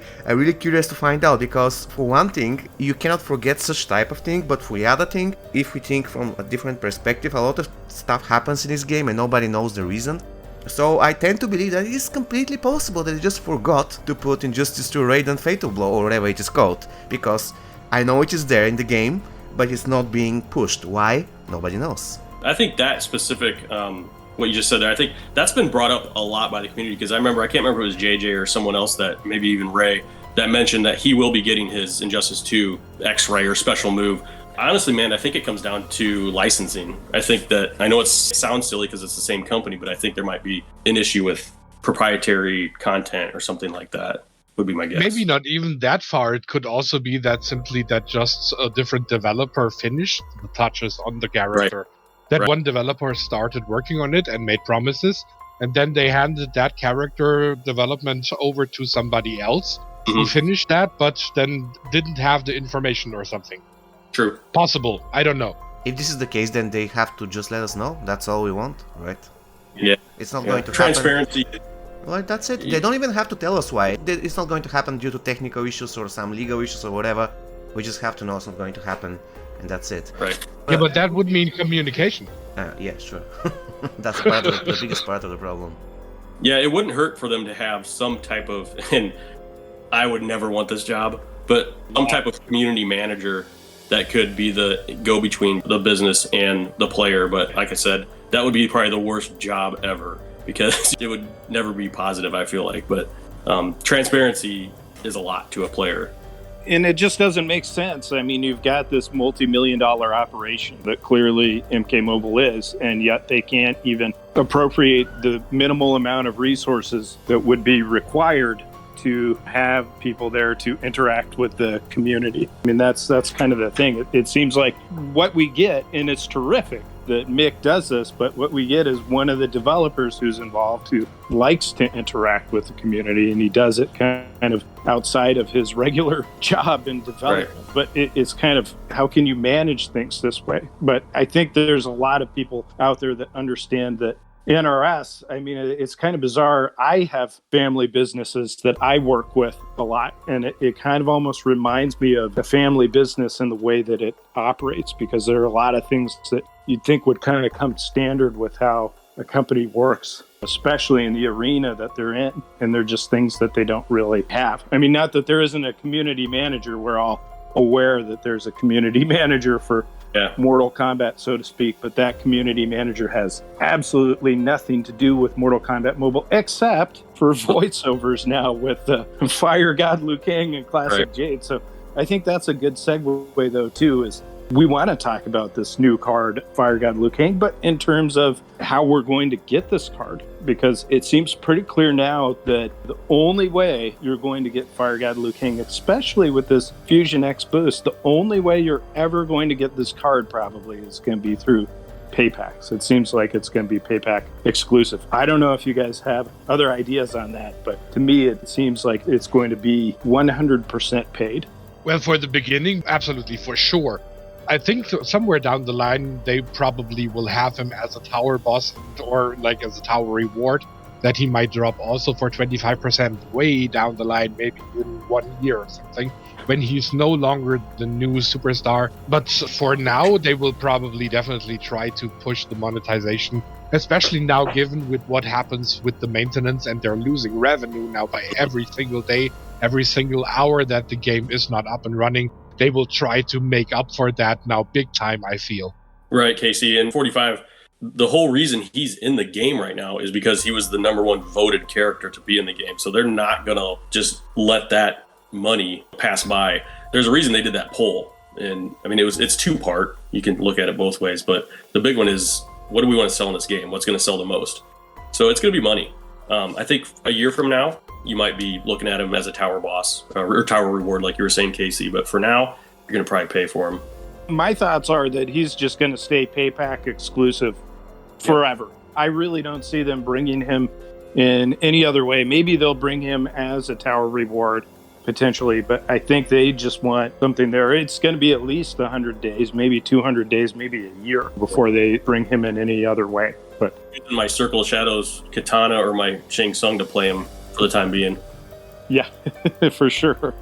S6: curious to find out, because for one thing, you cannot forget such type of thing, but for the other thing, if we think from a different perspective, a lot of stuff happens in this game and nobody knows the reason. So I tend to believe that it is completely possible that they just forgot to put Injustice 2 Raiden Fatal Blow or whatever it is called, because I know it is there in the game, but it's not being pushed. Why? Nobody knows.
S5: I think that specific, what you just said there, I think that's been brought up a lot by the community, because I can't remember if it was JJ or someone else, that maybe even Ray, that mentioned that he will be getting his Injustice 2 X-Ray or special move. Honestly, man, I think it comes down to licensing. I think that, I know it sounds silly because it's the same company, but I think there might be an issue with proprietary content or something like that, would be my guess.
S4: Maybe not even that far. It could also be that simply that just a different developer finished the touches on the character. That one developer started working on it and made promises, and then they handed that character development over to somebody else, who finished that, but then didn't have the information or something.
S5: True.
S4: Possible. I don't know.
S6: If this is the case, then they have to just let us know. That's all we want, right?
S5: Yeah.
S6: It's not going to
S5: Transparency.
S6: happen. Well, that's it. They don't even have to tell us why. It's not going to happen due to technical issues or some legal issues or whatever. We just have to know it's not going to happen, and that's it.
S5: Right.
S4: Yeah, but that would mean communication.
S6: Yeah, sure. That's part of the biggest part of the problem.
S5: Yeah, it wouldn't hurt for them to have some type of, and I would never want this job, but some type of community manager that could be the go-between the business and the player. But like I said, that would be probably the worst job ever because it would never be positive, I feel like. But transparency is a lot to a player.
S3: And it just doesn't make sense. I mean, you've got this multi-million-dollar operation that clearly MK Mobile is, and yet they can't even appropriate the minimal amount of resources that would be required to have people there to interact with the community. I mean, that's kind of the thing. It seems like what we get, and it's terrific that Mick does this, but what we get is one of the developers who's involved who likes to interact with the community, and he does it kind of outside of his regular job in development. Right. But it's kind of, how can you manage things this way? But I think there's a lot of people out there that understand that NRS, I mean, it's kind of bizarre. I have family businesses that I work with a lot, and it kind of almost reminds me of a family business in the way that it operates, because there are a lot of things that you'd think would kind of come standard with how a company works, especially in the arena that they're in. And they're just things that they don't really have. I mean, not that there isn't a community manager. We're all aware that there's a community manager for Mortal Kombat, so to speak, but that community manager has absolutely nothing to do with Mortal Kombat Mobile, except for voiceovers now with Fire God Liu Kang and Classic Jade. So I think that's a good segue, though, too, is we want to talk about this new card, Fire God Liu Kang, but in terms of how we're going to get this card, because it seems pretty clear now that the only way you're going to get Fire God Liu Kang, especially with this Fusion X boost, the only way you're ever going to get this card probably is going to be through PayPacks. It seems like it's going to be PayPack exclusive. I don't know if you guys have other ideas on that, but to me, it seems like it's going to be 100% paid.
S4: Well, for the beginning, absolutely, for sure. I think somewhere down the line, they probably will have him as a tower boss or like as a tower reward that he might drop also for 25% way down the line, maybe in 1 year or something, when he's no longer the new superstar. But for now, they will probably definitely try to push the monetization, especially now given with what happens with the maintenance, and they're losing revenue now by every single day, every single hour that the game is not up and running. They will try to make up for that now big time, I feel.
S5: Right, Casey. And 45, the whole reason he's in the game right now is because he was the #1 voted character to be in the game. So they're not going to just let that money pass by. There's a reason they did that poll. And I mean, it's two-part. You can look at it both ways. But the big one is, what do we want to sell in this game? What's going to sell the most? So it's going to be money. I think a year from now, you might be looking at him as a tower boss or tower reward, like you were saying, Casey. But for now, you're going to probably pay for him.
S3: My thoughts are that he's just going to stay PayPack exclusive forever. I really don't see them bringing him in any other way. Maybe they'll bring him as a tower reward, potentially, but I think they just want something there. It's going to be at least 100 days, maybe 200 days, maybe a year before they bring him in any other way. But
S5: using my Circle of Shadows katana or my Shang Tsung to play him for the time being.
S3: Yeah, for sure.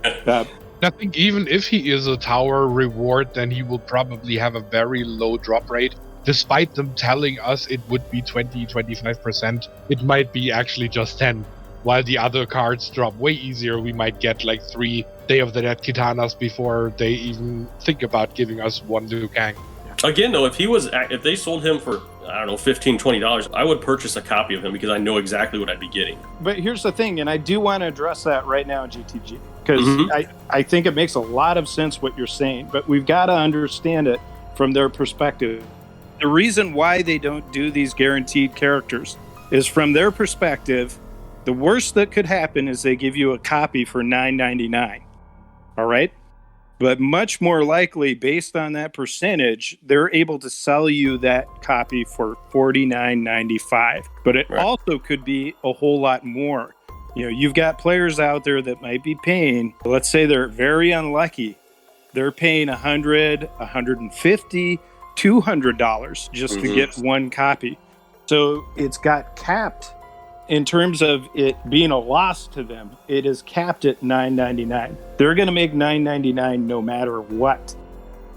S4: I think even if he is a tower reward, then he will probably have a very low drop rate. Despite them telling us it would be 20-25%, it might be actually just 10. While the other cards drop way easier, we might get like 3 Day of the Dead katanas before they even think about giving us 1 Liu Kang.
S5: Again, though, if they sold him for, I don't know, $15, $20, I would purchase a copy of him because I know exactly what I'd be getting.
S3: But here's the thing, and I do want to address that right now, GTG, because I think it makes a lot of sense what you're saying, but we've got to understand it from their perspective. The reason why they don't do these guaranteed characters is from their perspective, the worst that could happen is they give you a copy for $9.99. All right? But much more likely, based on that percentage, they're able to sell you that copy for $49.95. But it also could be a whole lot more. You know, you've got players out there that might be paying, let's say they're very unlucky. They're paying $100, $150, $200 just to get one copy. So it's got capped in terms of it being a loss to them. It is capped at $9.99. They're going to make $9.99 no matter what.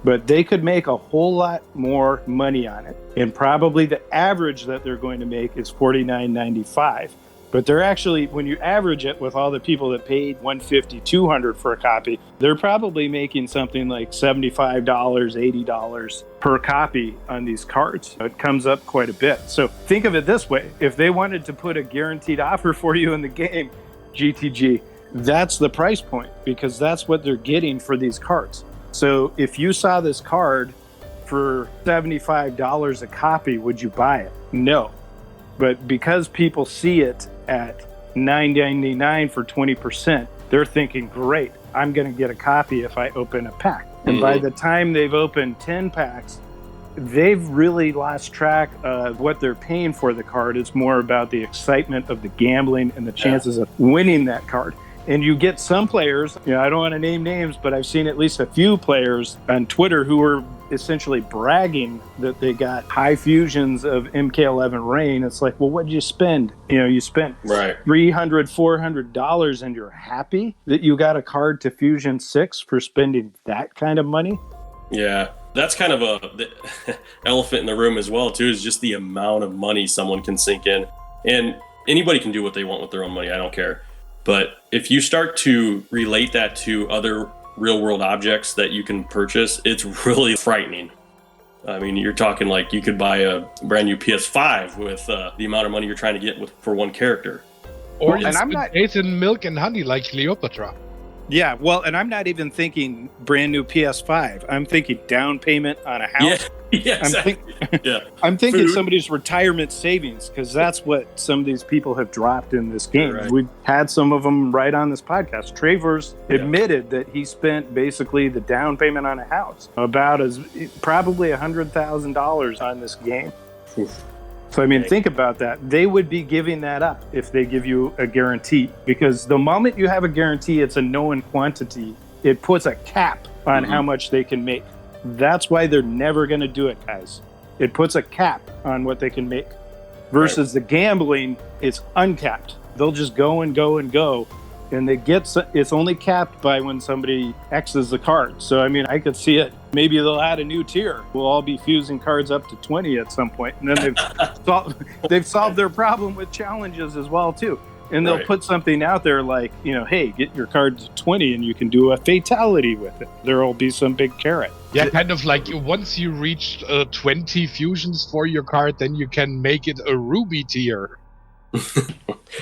S3: But they could make a whole lot more money on it. And probably the average that they're going to make is $49.95. But they're actually, when you average it with all the people that paid $150, $200 for a copy, they're probably making something like $75, $80 per copy on these cards. It comes up quite a bit. So think of it this way. If they wanted to put a guaranteed offer for you in the game, GTG, that's the price point, because that's what they're getting for these cards. So if you saw this card for $75 a copy, would you buy it? No. But because people see it at $9.99 for 20%, they're thinking, great, I'm going to get a copy if I open a pack. And by the time they've opened 10 packs, they've really lost track of what they're paying for the card. It's more about the excitement of the gambling and the chances of winning that card. And you get some players, you know, I don't want to name names, but I've seen at least a few players on Twitter who are essentially bragging that they got high fusions of MK11 Rain. It's like, well, what'd you spend? You know, you spent $300, $400 and you're happy that you got a card to Fusion 6 for spending that kind of money?
S5: Yeah, that's kind of the elephant in the room as well, too, is just the amount of money someone can sink in. And anybody can do what they want with their own money. I don't care. But if you start to relate that to other real world objects that you can purchase, it's really frightening. I mean, you're talking like you could buy a brand new PS5 with the amount of money you're trying to get for one character.
S4: Or and I'm not in milk and honey like Cleopatra.
S3: Yeah, well, and I'm not even thinking brand new PS5. I'm thinking down payment on a house.
S5: Yeah, exactly.
S3: I'm thinking
S5: Food.
S3: somebody's retirement savings, because that's what some of these people have dropped in this game.
S5: Right.
S3: We've had some of them right on this podcast. Travers admitted that he spent basically the down payment on a house, about probably $100,000 on this game.
S5: Oof.
S3: So, I mean, think about that. They would be giving that up if they give you a guarantee, because the moment you have a guarantee, it's a known quantity. It puts a cap on how much they can make. That's why they're never going to do it, guys. It puts a cap on what they can make. Versus the gambling, it's uncapped. They'll just go and go and go. And it's only capped by when somebody X's the card. So, I mean, I could see it. Maybe they'll add a new tier. We'll all be fusing cards up to 20 at some point. And then they've solved their problem with challenges as well, too. And they'll put something out there like, you know, hey, get your card to 20 and you can do a fatality with it. There'll be some big carrot.
S4: Yeah, kind of like once you reach 20 fusions for your card, then you can make it a ruby tier.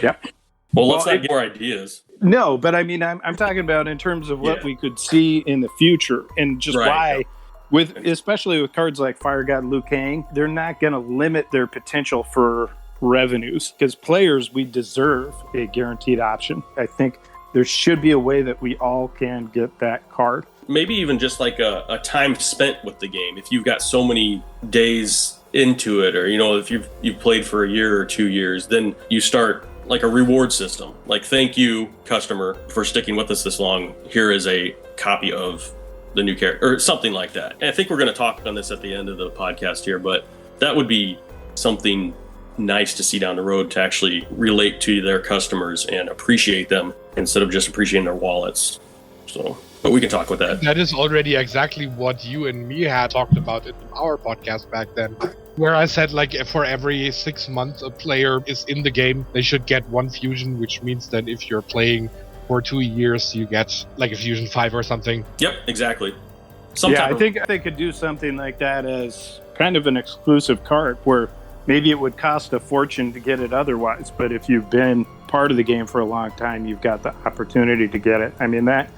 S3: Yep.
S5: Well, let's not get more ideas.
S3: No, but I mean, I'm talking about in terms of what we could see in the future, and just why, especially with cards like Fire God Liu Kang, they're not going to limit their potential for revenues, because players, we deserve a guaranteed option. I think there should be a way that we all can get that card.
S5: Maybe even just like a time spent with the game. If you've got so many days into it, or, you know, if you've played for a year or 2 years, then you start like a reward system. Like, thank you, customer, for sticking with us this long. Here is a copy of the new character, or something like that. And I think we're going to talk on this at the end of the podcast here, but that would be something nice to see down the road, to actually relate to their customers and appreciate them instead of just appreciating their wallets. So, but we can talk with that.
S4: That is already exactly what you and me had talked about in our podcast back then, where I said, like, for every 6 months a player is in the game, they should get one fusion, which means that if you're playing for 2 years, you get like a fusion 5 or something.
S5: Yep, exactly.
S3: I think they could do something like that as kind of an exclusive card, where maybe it would cost a fortune to get it otherwise, but if you've been part of the game for a long time, you've got the opportunity to get it. I mean, that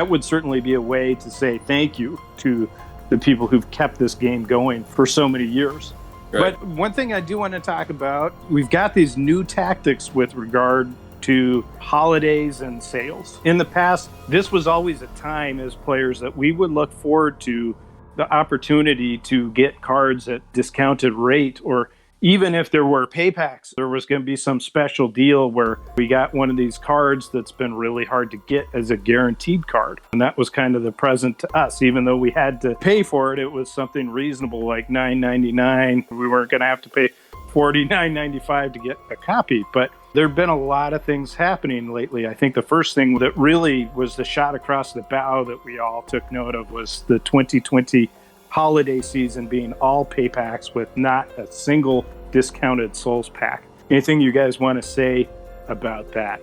S3: would certainly be a way to say thank you to the people who've kept this game going for so many years. Right. But one thing I do want to talk about, we've got these new tactics with regard to holidays and sales. In the past, this was always a time as players that we would look forward to the opportunity to get cards at discounted rate, or even if there were pay packs, there was going to be some special deal where we got one of these cards that's been really hard to get as a guaranteed card. And that was kind of the present to us. Even though we had to pay for it, it was something reasonable like $9.99. We weren't going to have to pay $49.95 to get a copy. But there have been a lot of things happening lately. I think the first thing that really was the shot across the bow that we all took note of was the 2020 holiday season being all pay packs with not a single discounted Souls pack. Anything you guys want to say about that?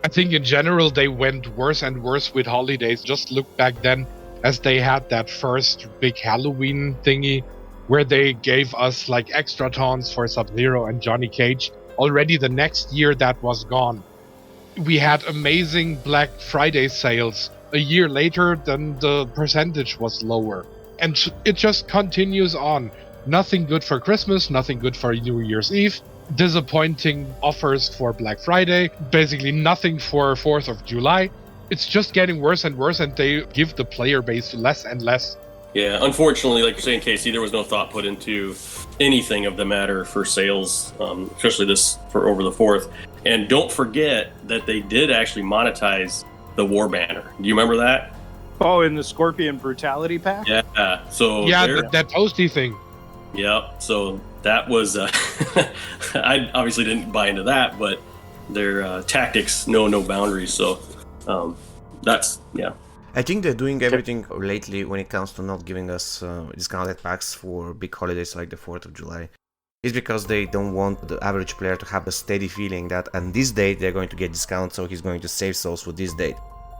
S4: I think in general they went worse and worse with holidays. Just look back then as they had that first big Halloween thingy where they gave us like extra taunts for Sub-Zero and Johnny Cage. Already the next year that was gone. We had amazing Black Friday sales. A year later, then the percentage was lower. And it just continues on. Nothing good for Christmas, nothing good for New Year's Eve. Disappointing offers for Black Friday. Basically nothing for 4th of July. It's just getting worse and worse, and they give the player base less and less.
S5: Yeah, unfortunately, like you're saying, Casey, there was no thought put into anything of the matter for sales, especially this for over the 4th. And don't forget that they did actually monetize the War Banner. Do you remember that?
S3: Oh, in the Scorpion Brutality pack?
S5: Yeah. So
S4: that toasty thing.
S5: Yeah. So that was. I obviously didn't buy into that, but their tactics know no boundaries. So that's
S6: I think they're doing everything lately when it comes to not giving us discounted packs for big holidays like the 4th of July. It's because they don't want the average player to have a steady feeling that on this date they're going to get discounts, so he's going to save souls for this date.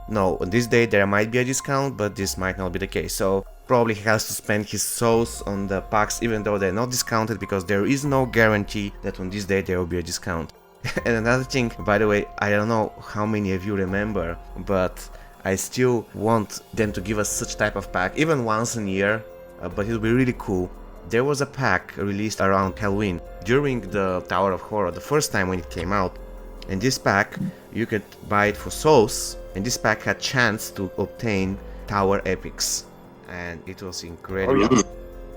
S6: No, on this date there might be a discount, but this might not be the case. So probably he has to spend his souls on the packs even though they're not discounted, because there is no guarantee that on this date there will be a discount. And another thing, by the way, I don't know how many of you remember, but I still want them to give us such type of pack, even once a year, but it will be really cool. There was a pack released around Halloween during the Tower of Horror, the first time when it came out. And this pack, you could buy it for souls, and this pack had chance to obtain Tower Epics. And it was incredible.
S3: Oh,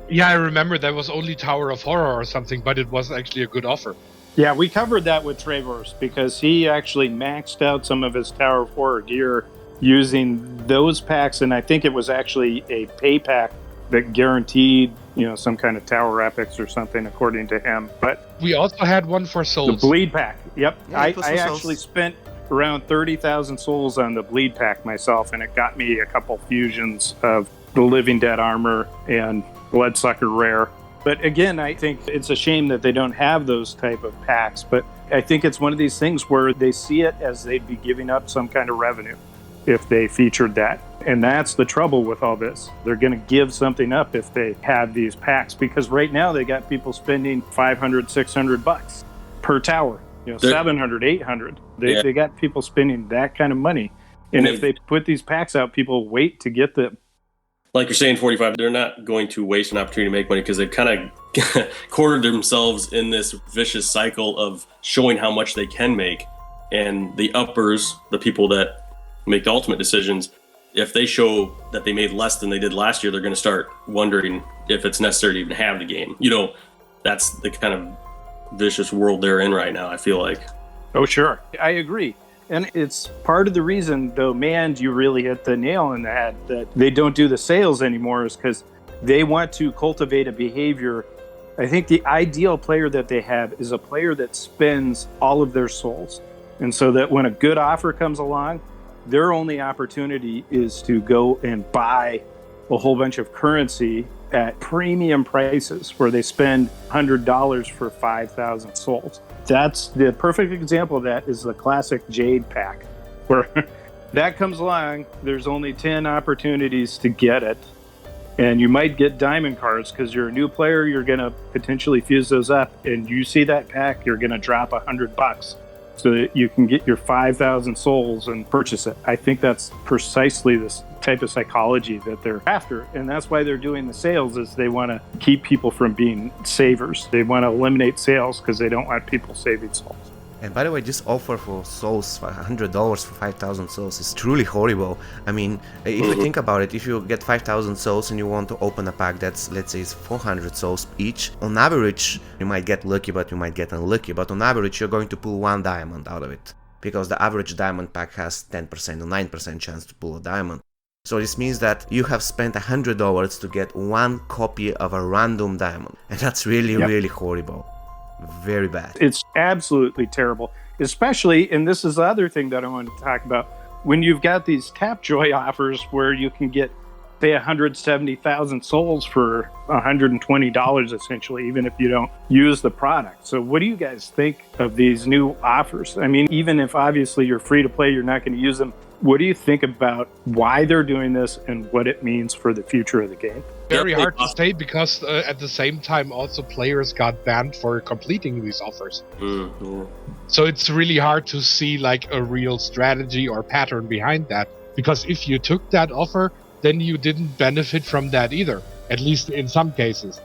S4: Yeah, I remember that was only Tower of Horror or something, but it was actually a good offer.
S3: Yeah, we covered that with Trevor's because he actually maxed out some of his Tower of Horror gear using those packs, and I think it was actually a pay pack that guaranteed, some kind of Tower Epics or something, according to him. But
S4: we also had one for souls.
S3: The Bleed pack. Yep.
S6: Yeah,
S3: I
S6: souls.
S3: actually spent around 30,000 souls on the Bleed pack myself, and it got me a couple fusions of the Living Dead armor and Bloodsucker rare. But again, I think it's a shame that they don't have those type of packs. But I think it's one of these things where they see it as they'd be giving up some kind of revenue if they featured that. And that's the trouble with all this. They're going to give something up if they have these packs, because right now they got people spending $500, $600 per tower, 700, 800. They got people spending that kind of money. And if they put these packs out, people wait to get them.
S5: Like you're saying, 45, they're not going to waste an opportunity to make money because they've kind of cornered themselves in this vicious cycle of showing how much they can make. And the uppers, the people that make the ultimate decisions, if they show that they made less than they did last year, they're going to start wondering if it's necessary to even have the game. That's the kind of vicious world they're in right now, I feel like.
S3: Oh, sure. I agree. And it's part of the reason, though, Mand, you really hit the nail on the head, that they don't do the sales anymore is because they want to cultivate a behavior. I think the ideal player that they have is a player that spends all of their souls. And so that when a good offer comes along, their only opportunity is to go and buy a whole bunch of currency at premium prices where they spend $100 for 5,000 souls. That's the perfect example of that is the classic Jade pack, where that comes along, there's only 10 opportunities to get it. And you might get diamond cards because you're a new player, you're going to potentially fuse those up. And you see that pack, you're going to drop $100 so that you can get your 5,000 souls and purchase it. I think that's precisely this type of psychology that they're after. And that's why they're doing the sales, is they want to keep people from being savers. They want to eliminate sales because they don't want people saving souls.
S6: And by the way, this offer for souls, $100 for 5,000 souls, is truly horrible. I mean, if you think about it, if you get 5,000 souls and you want to open a pack that's, let's say, is 400 souls each, on average, you might get lucky, but you might get unlucky. But on average, you're going to pull 1 diamond out of it, because the average diamond pack has 10% or 9% chance to pull a diamond. So this means that you have spent $100 to get 1 copy of a random diamond. And that's really, really horrible. Very bad.
S3: It's absolutely terrible, especially, and this is the other thing that I wanted to talk about, when you've got these Tapjoy offers where you can get, say, 170,000 souls for $120 essentially, even if you don't use the product. So what do you guys think of these new offers? I mean, even if obviously you're free to play, you're not going to use them. What do you think about why they're doing this and what it means for the future of the game?
S4: Very hard to say, because at the same time also players got banned for completing these offers. So it's really hard to see like a real strategy or pattern behind that, because if you took that offer, then you didn't benefit from that either, at least in some cases.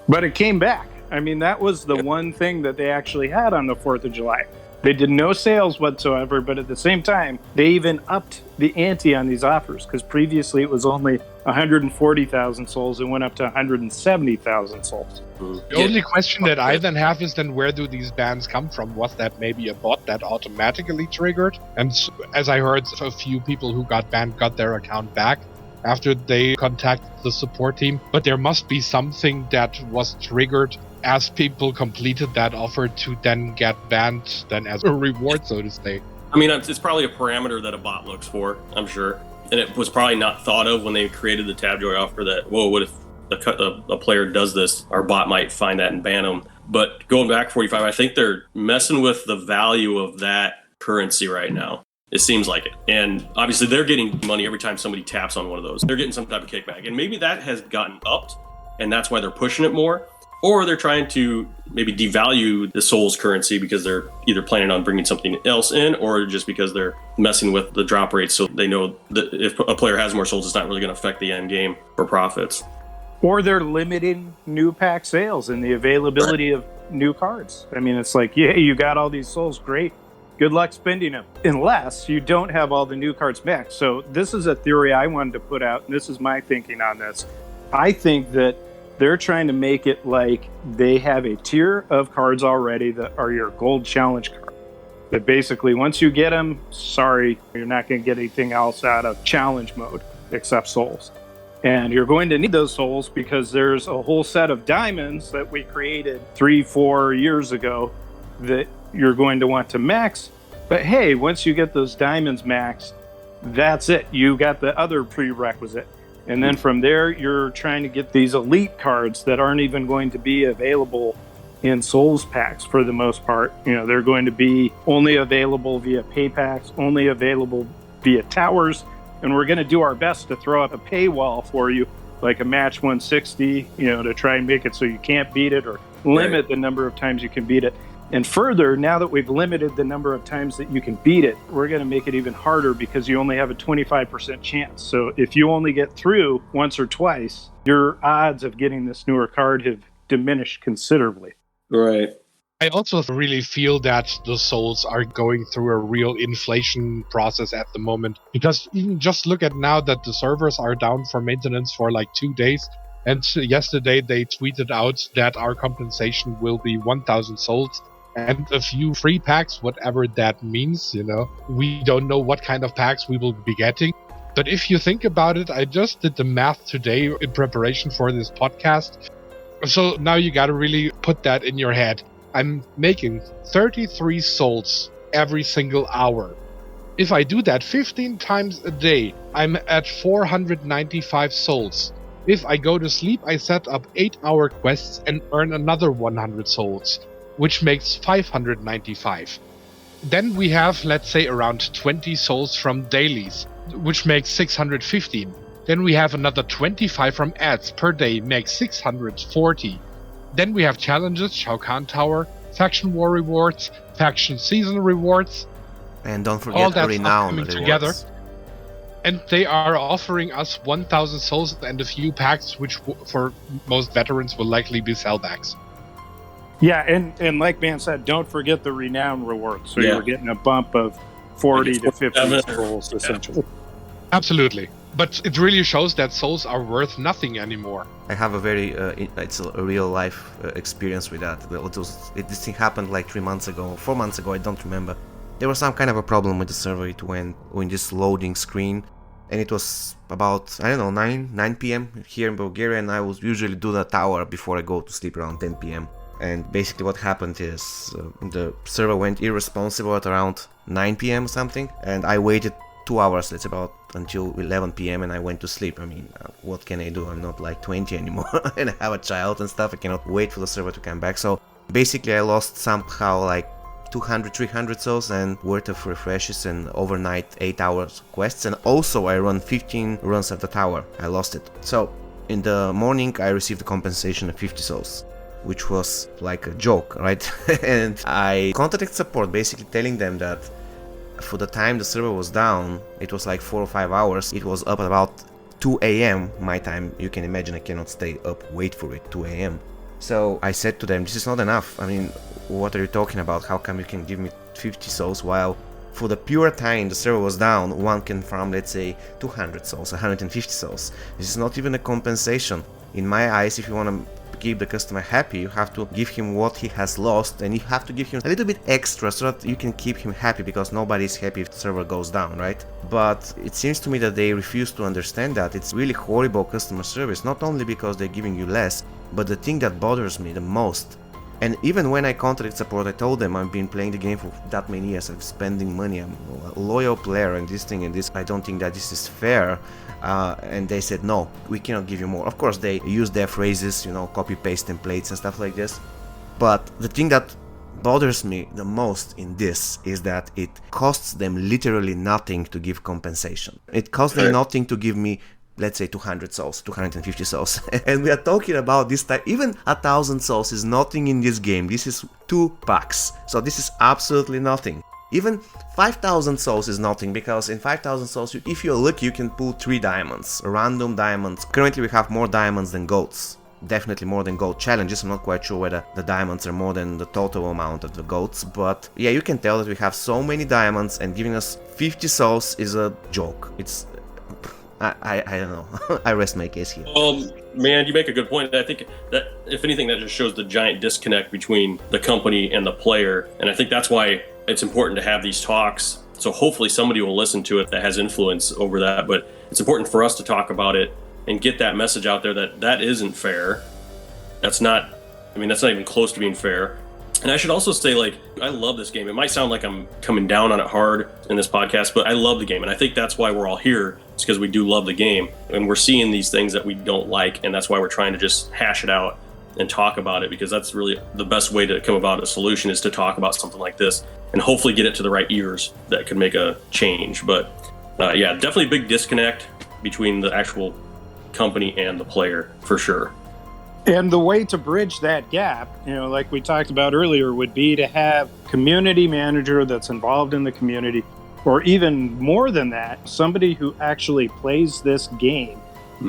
S3: But it came back. I mean, that was the one thing that they actually had on the 4th of July. They did no sales whatsoever, but at the same time, they even upped the ante on these offers, because previously it was only 140,000 souls and went up to 170,000 souls.
S4: The only question that I then have is, then where do these bans come from? Was that maybe a bot that automatically triggered? And as I heard, a few people who got banned got their account back after they contacted the support team. But there must be something that was triggered as people completed that offer to then get banned then as a reward, so to say.
S5: I mean, it's probably a parameter that a bot looks for, I'm sure. And it was probably not thought of when they created the Tapjoy offer that, whoa, what if a player does this? Our bot might find that and ban them. But going back 45, I think they're messing with the value of that currency right now. It seems like it. And obviously they're getting money every time somebody taps on one of those. They're getting some type of kickback. And maybe that has gotten upped, and that's why they're pushing it more. Or they're trying to maybe devalue the Souls currency because they're either planning on bringing something else in, or just because they're messing with the drop rates, so they know that if a player has more Souls, it's not really going to affect the end game for profits.
S3: Or they're limiting new pack sales and the availability of new cards. I mean, it's like, yeah, you got all these Souls, great. Good luck spending them, unless you don't have all the new cards back. So this is a theory I wanted to put out, and this is my thinking on this. I think that they're trying to make it like they have a tier of cards already that are your gold challenge card. That basically, once you get them, sorry, you're not going to get anything else out of challenge mode except souls. And you're going to need those souls because there's a whole set of diamonds that we created 3-4 years ago that you're going to want to max. But hey, once you get those diamonds maxed, that's it. You got the other prerequisite. And then from there, you're trying to get these elite cards that aren't even going to be available in Souls packs for the most part. You know, they're going to be only available via pay packs, only available via towers. And we're going to do our best to throw up a paywall for you, like a match 160, you know, to try and make it so you can't beat it, or limit the number of times you can beat it. And further, now that we've limited the number of times that you can beat it, we're going to make it even harder because you only have a 25% chance. So if you only get through once or twice, your odds of getting this newer card have diminished considerably.
S5: Right.
S4: I also really feel that the Souls are going through a real inflation process at the moment, because even just look at now that the servers are down for maintenance for like 2 days. And yesterday they tweeted out that our compensation will be 1,000 souls and a few free packs, whatever that means, you know. We don't know what kind of packs we will be getting. But if you think about it, I just did the math today in preparation for this podcast. So now you got to really put that in your head. I'm making 33 souls every single hour. If I do that 15 times a day, I'm at 495 souls. If I go to sleep, I set up 8-hour quests and earn another 100 souls, which makes 595. Then we have, let's say, around 20 souls from dailies, which makes 615. Then we have another 25 from ads per day, makes 640. Then we have challenges, Shao Kahn Tower, faction war rewards, faction season rewards.
S6: And don't
S4: all
S6: forget
S4: that
S6: renown
S4: coming
S6: rewards.
S4: together. And they are offering us 1,000 souls and a few packs, which for most veterans will likely be sellbacks.
S3: Yeah, and like Man said, don't forget the renown reward. So
S5: Yeah.
S3: you're getting a bump of 40 to 50
S5: 47.
S3: souls, essentially.
S4: Absolutely. But it really shows that souls are worth nothing anymore.
S6: I have a very, it's a real life experience with that. This thing happened like 3 months ago, 4 months ago, I don't remember. There was some kind of a problem with the server. It went in this loading screen, and it was about, I don't know, 9 p.m. here in Bulgaria, and I will usually do the tower before I go to sleep around 10 p.m. And basically what happened is the server went irresponsible at around 9 p.m. or something, and I waited 2 hours, it's about until 11 p.m. and I went to sleep. I mean, what can I do? I'm not like 20 anymore and I have a child and stuff. I cannot wait for the server to come back. So basically I lost somehow like 200, 300 souls and worth of refreshes and overnight 8 hours quests. And also I run 15 runs of the tower. I lost it. So in the morning I received a compensation of 50 souls, which was like a joke, right? And I contacted support, basically telling them that for the time the server was down, it was like 4 or 5 hours, it was up at about 2 a.m. my time. You can imagine I cannot stay up, wait for it, 2 a.m. So I said to them, this is not enough. I mean, what are you talking about? How come you can give me 50 souls while for the pure time the server was down, one can farm, let's say, 200 souls, 150 souls. This is not even a compensation. In my eyes, if you want to keep the customer happy, you have to give him what he has lost, and you have to give him a little bit extra so that you can keep him happy, because nobody is happy if the server goes down, right? But it seems to me that they refuse to understand that. It's really horrible customer service, not only because they're giving you less, but the thing that bothers me the most. And even when I contacted support, I told them I've been playing the game for that many years, I'm spending money, I'm a loyal player, and this thing and this, I don't think that this is fair. And they said, no, we cannot give you more. Of course, they use their phrases, you know, copy-paste templates and stuff like this. But the thing that bothers me the most in this is that it costs them literally nothing to give compensation. It costs them nothing to give me, let's say, 200 souls, 250 souls. And we are talking about this time, even 1,000 souls is nothing in this game. This is $2. So this is absolutely nothing. Even 5,000 souls is nothing, because in 5,000 souls, if you're lucky, you can pull 3 diamonds, random diamonds. Currently we have more diamonds than goats. Definitely more than gold challenges. I'm not quite sure whether the diamonds are more than the total amount of the goats, but yeah, you can tell that we have so many diamonds, and giving us 50 souls is a joke. It's... I don't know. I rest my case here.
S5: Man, you make a good point. I think that, if anything, that just shows the giant disconnect between the company and the player. And I think that's why it's important to have these talks. So hopefully somebody will listen to it that has influence over that. But it's important for us to talk about it and get that message out there that that isn't fair. That's not even close to being fair. And I should also say, like, I love this game. It might sound like I'm coming down on it hard in this podcast, but I love the game. And I think that's why we're all here. It's because we do love the game. And we're seeing these things that we don't like. And that's why we're trying to just hash it out and talk about it, because that's really the best way to come about a solution, is to talk about something like this and hopefully get it to the right ears that could make a change. But yeah, definitely a big disconnect between the actual company and the player, for sure.
S3: And the way to bridge that gap, you know, like we talked about earlier, would be to have community manager that's involved in the community, or even more than that, somebody who actually plays this game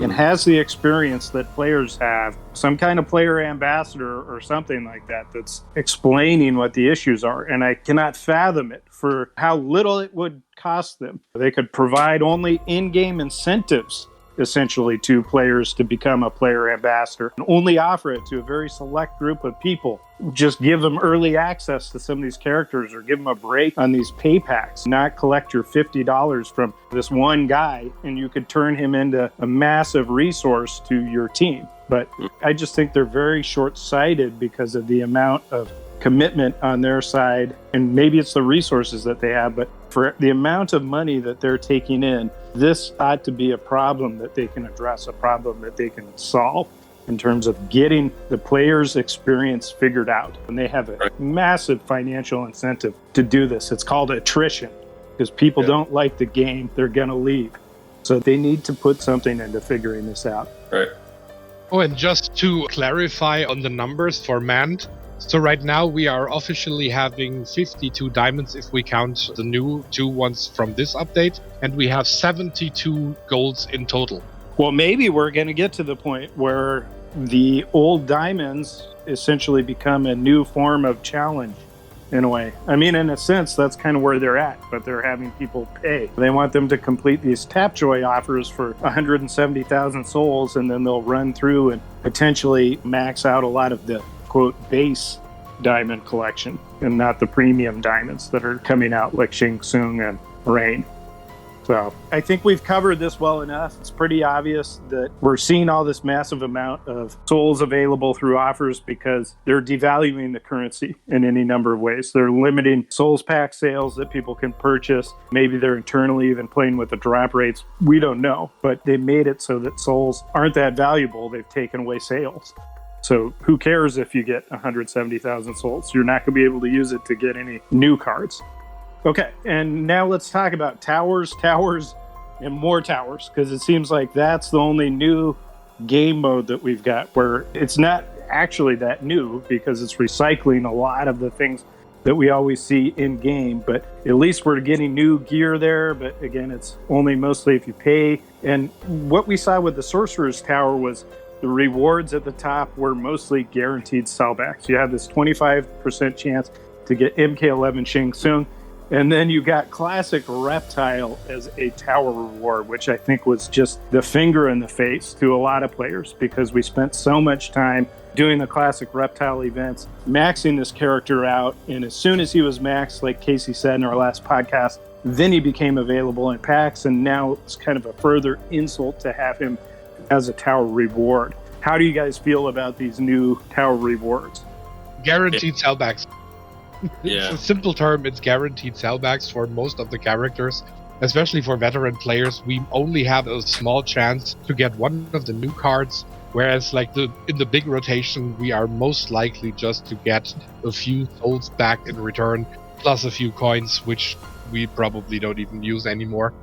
S3: and has the experience that players have, some kind of player ambassador or something like that, that's explaining what the issues are. And I cannot fathom it for how little it would cost them. They could provide only in-game incentives essentially to players to become a player ambassador, and only offer it to a very select group of people. Just give them early access to some of these characters, or give them a break on these pay packs, not collect your $50 from this one guy, and you could turn him into a massive resource to your team. But I just think they're very short-sighted because of the amount of commitment on their side, and maybe it's the resources that they have, but for the amount of money that they're taking in, this ought to be a problem that they can address, a problem that they can solve in terms of getting the player's experience figured out. And they have a massive financial incentive to do this. It's called attrition, because people don't like the game, they're gonna leave. So they need to put something into figuring this out.
S5: Right.
S4: Oh, and just to clarify on the numbers for Mand, so right now we are officially having 52 diamonds if we count the new 2 ones from this update, and we have 72 golds in total.
S3: Well, maybe we're going to get to the point where the old diamonds essentially become a new form of challenge in a way. I mean, in a sense, that's kind of where they're at, but they're having people pay. They want them to complete these Tapjoy offers for 170,000 souls, and then they'll run through and potentially max out a lot of the, quote, base diamond collection and not the premium diamonds that are coming out like Shang Tsung and Rain. So I think we've covered this well enough. It's pretty obvious that we're seeing all this massive amount of souls available through offers because they're devaluing the currency in any number of ways. They're limiting souls pack sales that people can purchase. Maybe they're internally even playing with the drop rates. We don't know, but they made it so that souls aren't that valuable. They've taken away sales. So who cares if you get 170,000 souls? You're not going to be able to use it to get any new cards. Okay, and now let's talk about towers, and more towers, because it seems like that's the only new game mode that we've got, where it's not actually that new because it's recycling a lot of the things that we always see in game, but at least we're getting new gear there. But again, it's only mostly if you pay. And what we saw with the Sorcerer's Tower was the rewards at the top were mostly guaranteed sellbacks. You have this 25% chance to get MK11 Shang Tsung. And then you got classic reptile as a tower reward, which I think was just the finger in the face to a lot of players because we spent so much time doing the classic reptile events, maxing this character out. And as soon as he was maxed, like Casey said in our last podcast, then he became available in packs. And now it's kind of a further insult to have him as a tower reward. How do you guys feel about these new tower rewards?
S4: Guaranteed sellbacks.
S5: Yeah.
S4: It's a simple term, it's guaranteed sellbacks for most of the characters, especially for veteran players. We only have a small chance to get one of the new cards, whereas like in the big rotation, we are most likely just to get a few souls back in return, plus a few coins, which we probably don't even use anymore.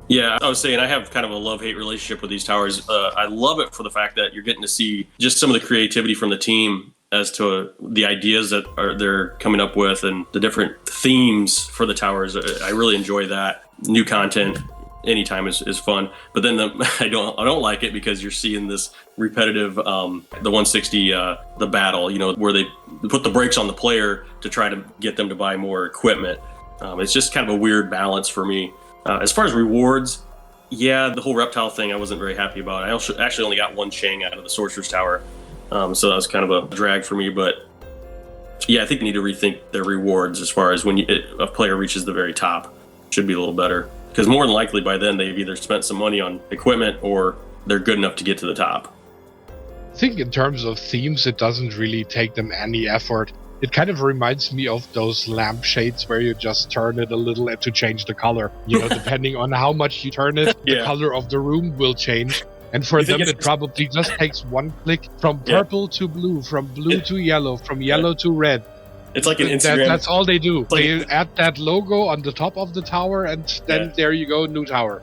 S5: Yeah, I was saying I have kind of a love-hate relationship with these towers. I love it for the fact that you're getting to see just some of the creativity from the team as to the ideas that they're coming up with and the different themes for the towers. I really enjoy that. New content anytime is fun. But then I don't like it because you're seeing this repetitive, the 160, the battle, where they put the brakes on the player to try to get them to buy more equipment. It's just kind of a weird balance for me. As far as rewards, yeah, the whole reptile thing I wasn't very happy about. I actually only got one Shang out of the Sorcerer's Tower. So that was kind of a drag for me, but yeah, I think they need to rethink their rewards as far as when a player reaches the very top. Should be a little better, because more than likely by then they've either spent some money on equipment or they're good enough to get to the top.
S4: I think in terms of themes, it doesn't really take them any effort. It kind of reminds me of those lampshades where you just turn it a little to change the color. Depending on how much you turn it, the color of the room will change. And for them, it probably just takes one click from purple to blue, from blue to yellow, from yellow to red.
S5: It's like an Instagram.
S4: That's all they do. They add that logo on the top of the tower, and then there you go, new tower.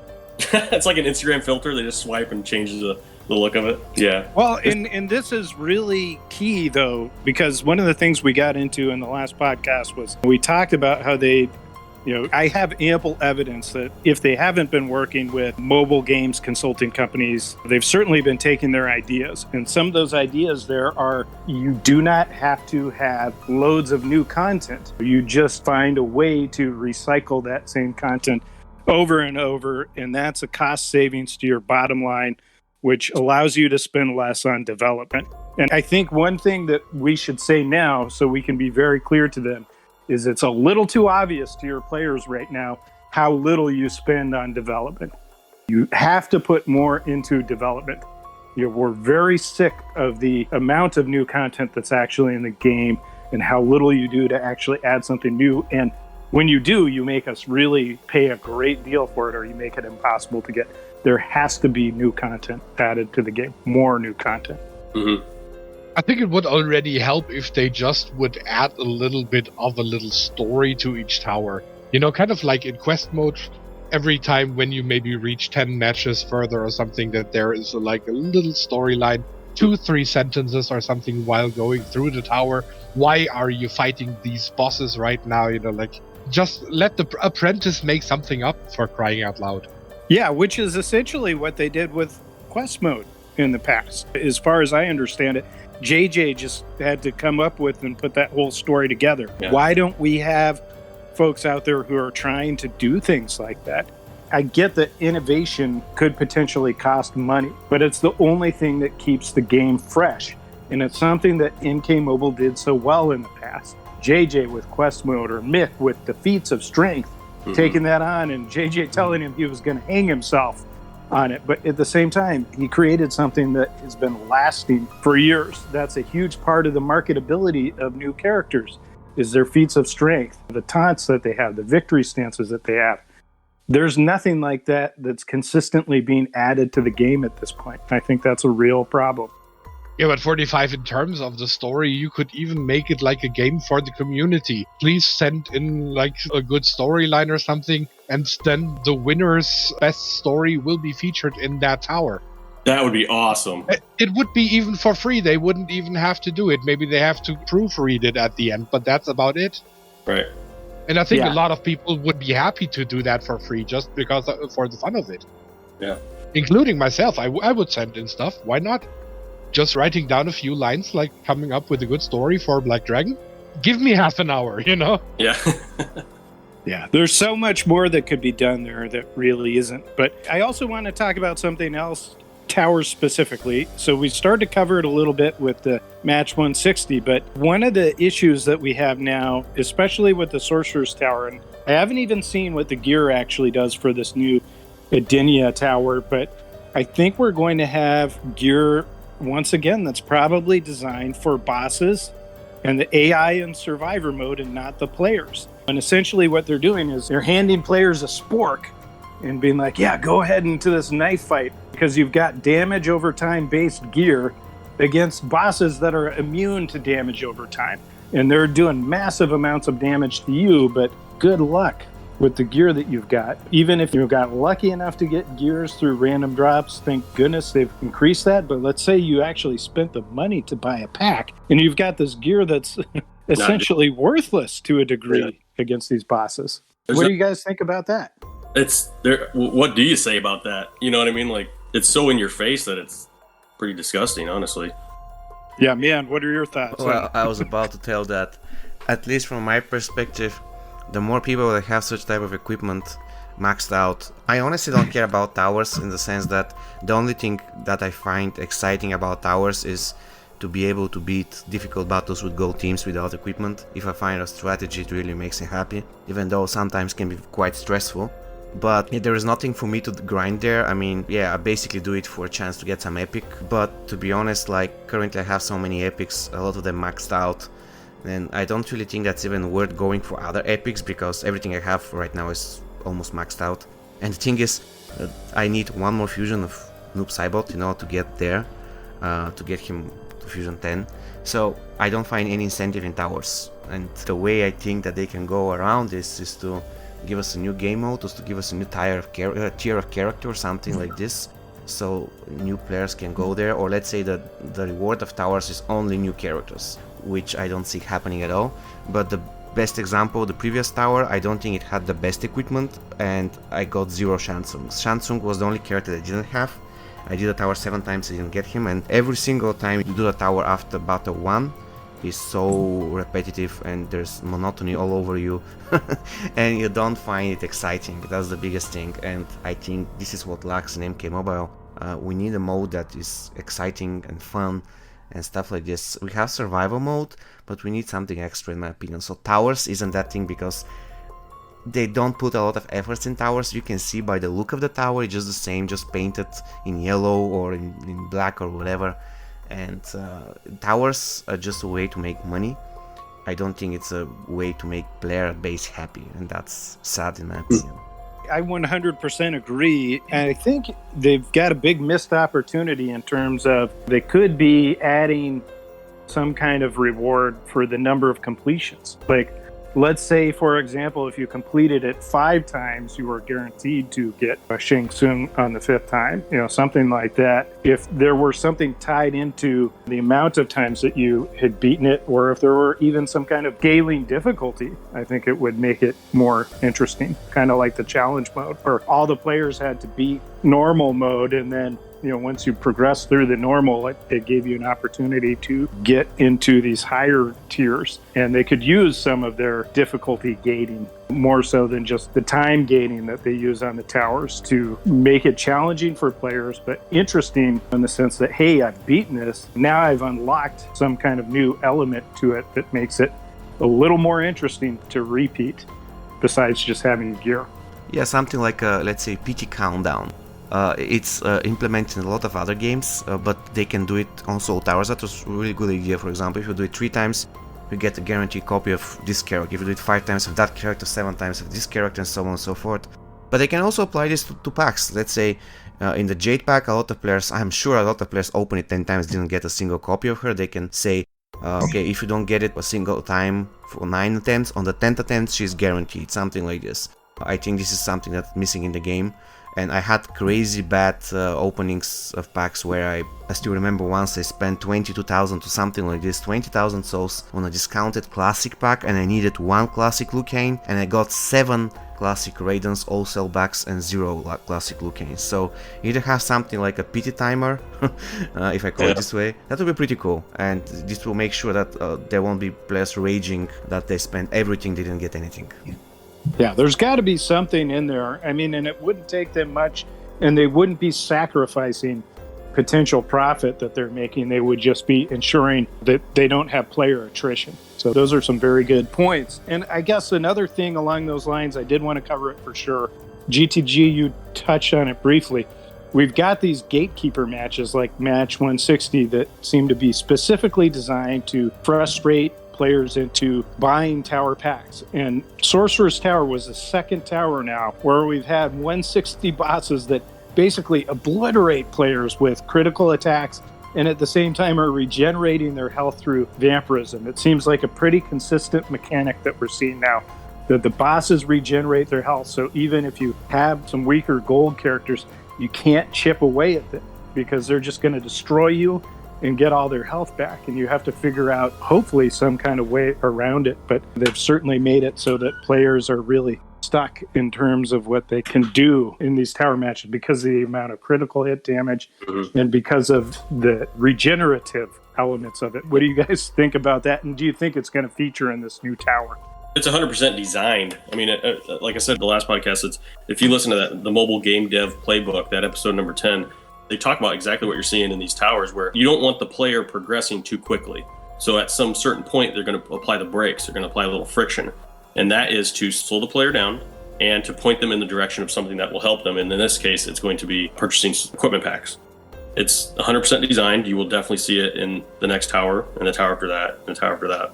S5: It's like an Instagram filter. They just swipe and change the look of it. Yeah.
S3: Well, and this is really key, though, because one of the things we got into in the last podcast was we talked about how they... I have ample evidence that if they haven't been working with mobile games consulting companies, they've certainly been taking their ideas. And some of those ideas there are, you do not have to have loads of new content. You just find a way to recycle that same content over and over. And that's a cost savings to your bottom line, which allows you to spend less on development. And I think one thing that we should say now, so we can be very clear to them, is it's a little too obvious to your players right now how little you spend on development. You have to put more into development. We're very sick of the amount of new content that's actually in the game and how little you do to actually add something new. And when you do, you make us really pay a great deal for it, or you make it impossible to get. There has to be new content added to the game, more new content.
S5: Mm-hmm.
S4: I think it would already help if they just would add a little bit of a little story to each tower. Kind of like in quest mode, every time when you maybe reach 10 matches further or something, that there is like a little storyline, 2-3 sentences or something while going through the tower. Why are you fighting these bosses right now? Just let the apprentice make something up, for crying out loud.
S3: Yeah, which is essentially what they did with quest mode in the past, as far as I understand it. JJ just had to come up with and put that whole story together.
S5: Yeah.
S3: Why don't we have folks out there who are trying to do things like that? I get that innovation could potentially cost money, but it's the only thing that keeps the game fresh. And it's something that MK Mobile did so well in the past. JJ with Quest Mode, or Myth with the Feats of Strength, taking that on, and JJ telling him he was going to hang himself on it. But at the same time, he created something that has been lasting for years. That's a huge part of the marketability of new characters, is their feats of strength, the taunts that they have, the victory stances that they have. There's nothing like that that's consistently being added to the game at this point. I think that's a real problem.
S4: Yeah, but 45, in terms of the story, you could even make it like a game for the community. Please send in like a good storyline or something, and then the winner's best story will be featured in that tower.
S5: That would be awesome.
S4: It would be even for free. They wouldn't even have to do it. Maybe they have to proofread it at the end, but that's about it.
S5: Right.
S4: And I think
S3: Yeah.
S4: a lot of people would be happy to do that for free just because for the fun of it.
S5: Yeah.
S4: Including myself. I would send in stuff. Why not? Just writing down a few lines, like coming up with a good story for Black Dragon. Give me half an hour, you know?
S5: Yeah.
S3: Yeah, there's so much more that could be done there that really isn't. But I also want to talk about something else, towers specifically. So we started to cover it a little bit with the Match 160, but one of the issues that we have now, especially with the Sorcerer's Tower, and I haven't even seen what the gear actually does for this new Edenia Tower, but I think we're going to have gear once again that's probably designed for bosses and the AI in survivor mode and not the players. And essentially what they're doing is they're handing players a spork and being like, yeah, go ahead into this knife fight because you've got damage over time based gear against bosses that are immune to damage over time. And they're doing massive amounts of damage to you, but good luck with the gear that you've got. Even if you got lucky enough to get gears through random drops, thank goodness they've increased that. But let's say you actually spent the money to buy a pack and you've got this gear that's essentially worthless to a degree against these bosses. What do you guys think about that?
S5: It's there. What do you say about that? You know what I mean? Like, it's so in your face that it's pretty disgusting, honestly.
S3: Yeah, man, what are your thoughts?
S6: Well, I was about to tell that, at least from my perspective, the more people that have such type of equipment maxed out, I honestly don't care about towers, in the sense that the only thing that I find exciting about towers is to be able to beat difficult battles with gold teams without equipment. If I find a strategy, it really makes me happy, even though sometimes can be quite stressful. But yeah, there is nothing for me to grind there. I mean, yeah, I basically do it for a chance to get some epic, but to be honest, like, currently I have so many epics, a lot of them maxed out, and I don't really think that's even worth going for other epics, because everything I have right now is almost maxed out. And the thing is, I need one more fusion of Noob Saibot, you know, to get there, to get him to fusion 10. So I don't find any incentive in towers, and the way I think that they can go around this is to give us a new game mode, or to give us a new tier of character or something like this, so new players can go there. Or let's say that the reward of towers is only new characters, which I don't see happening at all. But the best example, the previous tower, I don't think it had the best equipment, and I got 0 Shansung. Shansung was the only character that I didn't have. I did the tower 7 times, I didn't get him, and every single time you do the tower after battle 1 is so repetitive and there's monotony all over you and you don't find it exciting. That's the biggest thing, and I think this is what lacks in MK Mobile. We need a mode that is exciting and fun and stuff like this. We have survival mode, but we need something extra, in my opinion. So towers isn't that thing, because they don't put a lot of efforts in towers. You can see by the look of the tower, it's just the same, just painted in yellow or in black or whatever. And towers are just a way to make money. I don't think it's a way to make player base happy, and that's sad in my opinion.
S3: I 100% agree. And I think they've got a big missed opportunity in terms of they could be adding some kind of reward for the number of completions. Like, let's say, for example, if you completed it 5 times, you were guaranteed to get a Shang Tsung on the 5th time, you know, something like that. If there were something tied into the amount of times that you had beaten it, or if there were even some kind of scaling difficulty, I think it would make it more interesting, kind of like the challenge mode, where all the players had to beat normal mode and then once you progress through the normal, it gave you an opportunity to get into these higher tiers, and they could use some of their difficulty gating more so than just the time gating that they use on the towers to make it challenging for players, but interesting in the sense that, hey, I've beaten this. Now I've unlocked some kind of new element to it that makes it a little more interesting to repeat besides just having gear.
S6: Yeah, something like, let's say, PT Countdown. It's implemented in a lot of other games, but they can do it on Soul Towers. That was a really good idea. For example, if you do it 3 times, you get a guaranteed copy of this character. If you do it 5 times of that character, 7 times of this character, and so on and so forth. But they can also apply this to packs. Let's say in the Jade pack, I'm sure a lot of players open it 10 times, didn't get a single copy of her. They can say, okay, if you don't get it a single time for 9 attempts, on the 10th attempt, she's guaranteed, something like this. I think this is something that's missing in the game. And I had crazy bad openings of packs where I still remember once I spent 22,000 to something like this, 20,000 souls on a discounted classic pack, and I needed 1 classic Liu Kang, and I got 7 classic Raidens, all sellbacks, and 0 classic Liu Kang. So either have something like a pity timer, if I call it this way, that would be pretty cool, and this will make sure that there won't be players raging that they spent everything, they didn't get anything.
S3: Yeah, there's got to be something in there. I mean, and it wouldn't take them much, and they wouldn't be sacrificing potential profit that they're making. They would just be ensuring that they don't have player attrition. So those are some very good points. And I guess another thing along those lines, I did want to cover it for sure. GTG, you touched on it briefly. We've got these gatekeeper matches like Match 160 that seem to be specifically designed to frustrate players into buying tower packs. And Sorcerer's Tower was the second tower now where we've had 160 bosses that basically obliterate players with critical attacks and at the same time are regenerating their health through vampirism. It seems like a pretty consistent mechanic that we're seeing now, that the bosses regenerate their health. So even if you have some weaker gold characters, you can't chip away at them because they're just going to destroy you and get all their health back, and you have to figure out hopefully some kind of way around it. But they've certainly made it so that players are really stuck in terms of what they can do in these tower matches because of the amount of critical hit damage and because of the regenerative elements of it. What do you guys think about that, and do you think it's going to feature in this new tower?
S5: It's 100% designed. I mean, like I said in the last podcast, if you listen to the mobile game dev playbook, that episode number 10, they talk about exactly what you're seeing in these towers where you don't want the player progressing too quickly. So at some certain point, they're going to apply the brakes. They're going to apply a little friction. And that is to slow the player down and to point them in the direction of something that will help them. And in this case, it's going to be purchasing equipment packs. It's 100% designed. You will definitely see it in the next tower, and the tower after that, and the tower after that.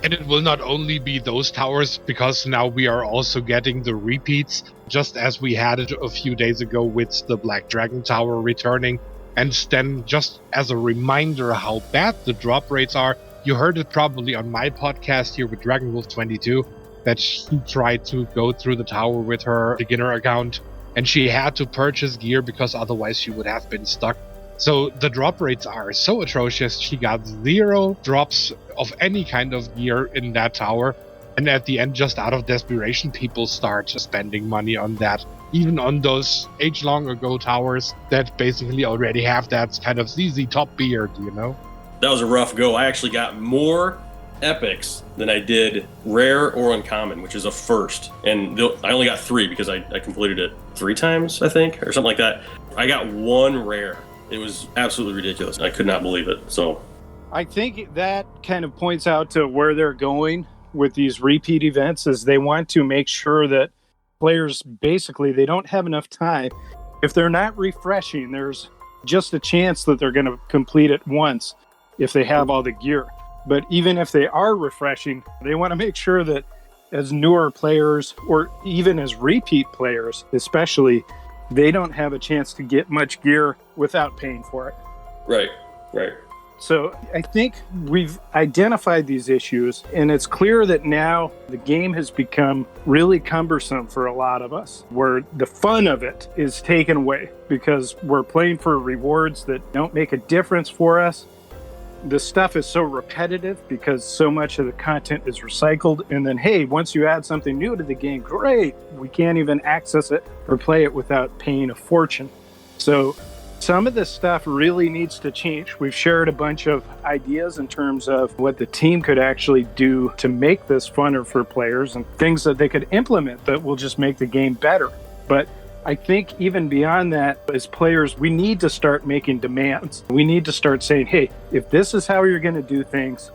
S4: And it will not only be those towers, because now we are also getting the repeats, just as we had it a few days ago with the Black Dragon Tower returning. And then just as a reminder how bad the drop rates are, you heard it probably on my podcast here with DragonWolf22, that she tried to go through the tower with her beginner account, and she had to purchase gear because otherwise she would have been stuck. So the drop rates are so atrocious. She got 0 drops of any kind of gear in that tower. And at the end, just out of desperation, people start spending money on that. Even on those age-long ago towers that basically already have that kind of ZZ top beard, you know?
S5: That was a rough go. I actually got more epics than I did rare or uncommon, which is a first. And I only got 3 because I completed it 3 times, I think, or something like that. I got 1 rare. It was absolutely ridiculous. I could not believe it. So
S3: I think that kind of points out to where they're going with these repeat events, is they want to make sure that players, basically, they don't have enough time. If they're not refreshing, there's just a chance that they're going to complete it once if they have all the gear. But even if they are refreshing, they want to make sure that as newer players, or even as repeat players especially, they don't have a chance to get much gear without paying for it.
S5: Right.
S3: So I think we've identified these issues, and it's clear that now the game has become really cumbersome for a lot of us, where the fun of it is taken away because we're playing for rewards that don't make a difference for us. The stuff is so repetitive because so much of the content is recycled. And then, hey, once you add something new to the game, great, we can't even access it or play it without paying a fortune. So Some of this stuff really needs to change. We've shared a bunch of ideas in terms of what the team could actually do to make this funner for players and things that they could implement that will just make the game better. But I think even beyond that, as players, we need to start making demands. We need to start saying, hey, if this is how you're going to do things,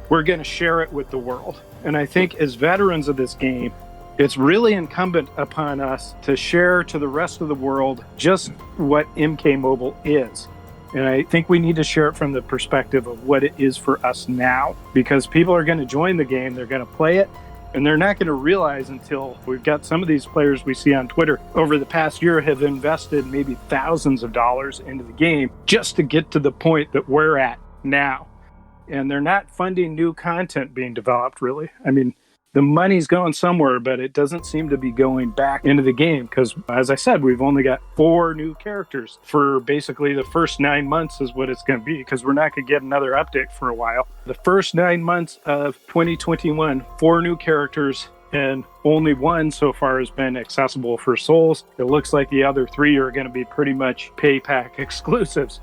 S3: we're going to share it with the world. And I think as veterans of this game, it's really incumbent upon us to share to the rest of the world just what MK Mobile is. And I think we need to share it from the perspective of what it is for us now, because people are going to join the game, they're going to play it, and they're not going to realize until we've got some of these players we see on Twitter over the past year have invested maybe thousands of dollars into the game just to get to the point that we're at now. And they're not funding new content being developed, really. I mean, the money's going somewhere, but it doesn't seem to be going back into the game because, as I said, we've only got 4 new characters for basically the first 9 months is what it's going to be, because we're not going to get another update for a while. The first 9 months of 2021, 4 new characters, and only 1 so far has been accessible for souls. It looks like the other 3 are going to be pretty much pay pack exclusives.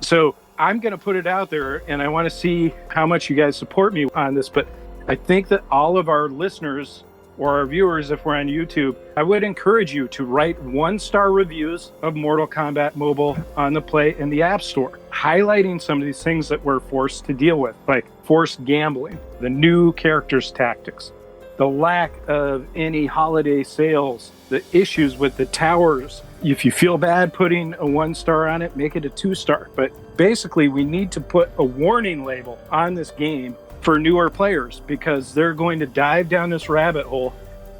S3: So I'm going to put it out there, and I want to see how much you guys support me on this, but I think that all of our listeners or our viewers, if we're on YouTube, I would encourage you to write 1-star reviews of Mortal Kombat Mobile on the Play and the App Store, highlighting some of these things that we're forced to deal with, like forced gambling, the new characters tactics, the lack of any holiday sales, the issues with the towers. If you feel bad putting a 1-star on it, make it a 2-star. But basically, we need to put a warning label on this game for newer players, because they're going to dive down this rabbit hole.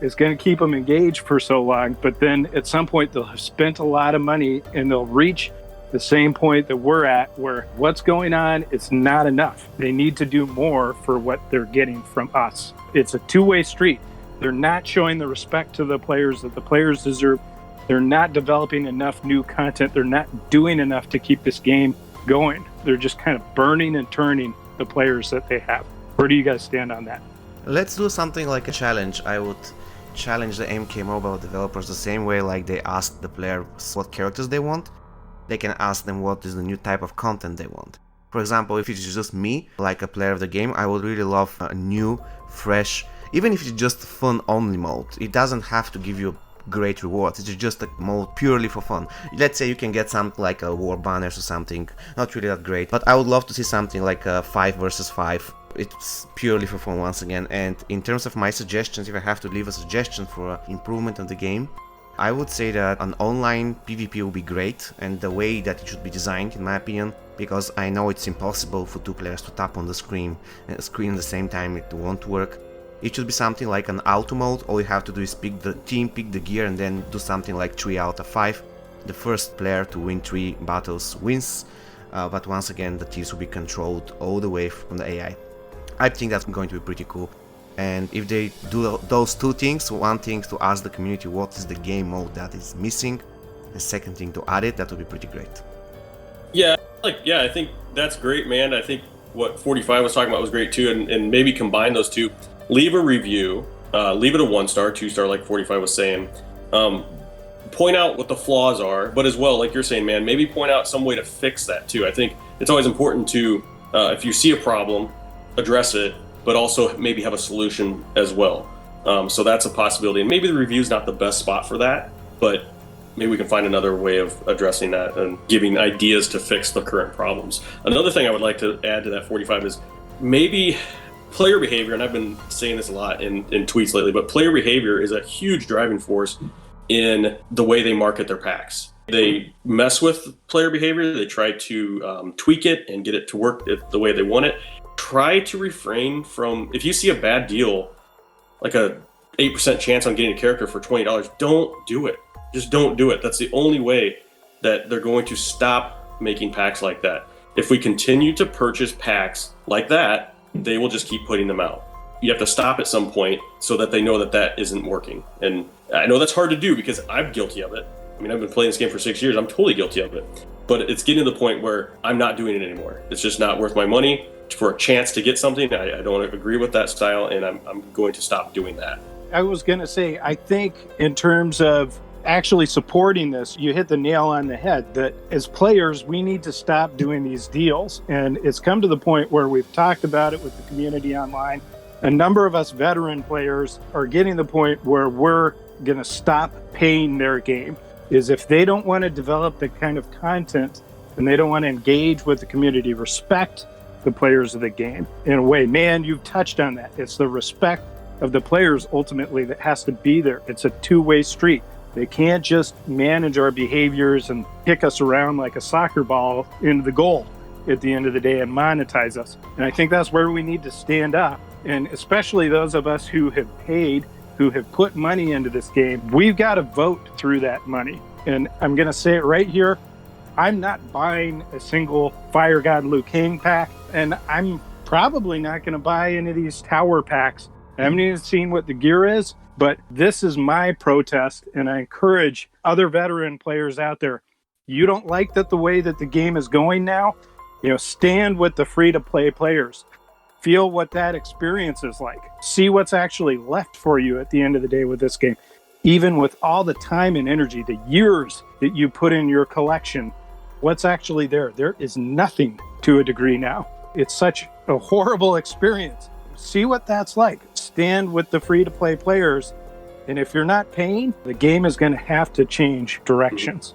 S3: It's going to keep them engaged for so long, but then at some point they'll have spent a lot of money and they'll reach the same point that we're at, where what's going on, it's not enough. They need to do more for what they're getting from us. It's a two-way street. They're not showing the respect to the players that the players deserve. They're not developing enough new content. They're not doing enough to keep this game going. They're just kind of burning and turning the players that they have. Where do you guys stand on that?
S6: Let's do something like a challenge. I would challenge the MK Mobile developers the same way like they ask the players what characters they want. They can ask them what is the new type of content they want. For example, if it's just me, like a player of the game, I would really love a new, fresh, even if it's just fun-only mode. It doesn't have to give you great rewards. It's just a mode purely for fun. Let's say you can get something like a war banners or something, not really that great, but I would love to see something like a 5 versus 5. It's purely for fun once again. And in terms of my suggestions, if I have to leave a suggestion for improvement of the game, I would say that an online PvP will be great, and the way that it should be designed, in my opinion, because I know it's impossible for 2 players to tap on the screen at the same time. It won't work. It should be something like an auto mode. All you have to do is pick the team, pick the gear, and then do something like 3 out of 5. The first player to win 3 battles wins, but once again the teams will be controlled all the way from the AI. I think that's going to be pretty cool. And if they do those 2 things, one thing to ask the community what is the game mode that is missing, the second thing to add it, that would be pretty great.
S5: Yeah, I think that's great, man. I think what 45 was talking about was great too, and maybe combine those 2. Leave a review, leave it a 1-star, 2-star, like 45 was saying. Point out what the flaws are, but as well, like you're saying, man, maybe point out some way to fix that too. I think it's always important to, if you see a problem, address it, but also maybe have a solution as well. So that's a possibility. And maybe the review's not the best spot for that, but maybe we can find another way of addressing that and giving ideas to fix the current problems. Another thing I would like to add to that 45 is maybe player behavior, and I've been saying this a lot in tweets lately, but player behavior is a huge driving force in the way they market their packs. They mess with player behavior, they try to tweak it and get it to work the way they want it. Try to refrain from, if you see a bad deal, like a 8% chance on getting a character for $20, don't do it. Just don't do it. That's the only way that they're going to stop making packs like that. If we continue to purchase packs like that, they will just keep putting them out. You have to stop at some point so that they know that that isn't working. And I know that's hard to do because I'm guilty of it. I mean, I've been playing this game for 6 years. I'm totally guilty of it. But it's getting to the point where I'm not doing it anymore. It's just not worth my money for a chance to get something. I don't agree with that style, and I'm going to stop doing that.
S3: I was going to say, I think in terms of actually supporting this, you hit the nail on the head that as players, we need to stop doing these deals. And it's come to the point where we've talked about it with the community online. A number of us veteran players are getting to the point where we're going to stop paying their game. Is if they don't want to develop the kind of content and they don't want to engage with the community, respect the players of the game in a way. Man, you've touched on that. It's the respect of the players ultimately that has to be there. It's a two-way street. They can't just manage our behaviors and kick us around like a soccer ball into the goal at the end of the day and monetize us. And I think that's where we need to stand up. And especially those of us who have paid, who have put money into this game, we've got to vote through that money. And I'm going to say it right here. I'm not buying a single Fire God Liu Kang pack, and I'm probably not going to buy any of these tower packs. I haven't even seen what the gear is, but this is my protest, and I encourage other veteran players out there. You don't like that the way that the game is going now? Stand with the free-to-play players. Feel what that experience is like. See what's actually left for you at the end of the day with this game. Even with all the time and energy, the years that you put in your collection, what's actually there? There is nothing to a degree now. It's such a horrible experience. See what that's like. Stand with the free-to-play players. And if you're not paying, the game is going to have to change directions.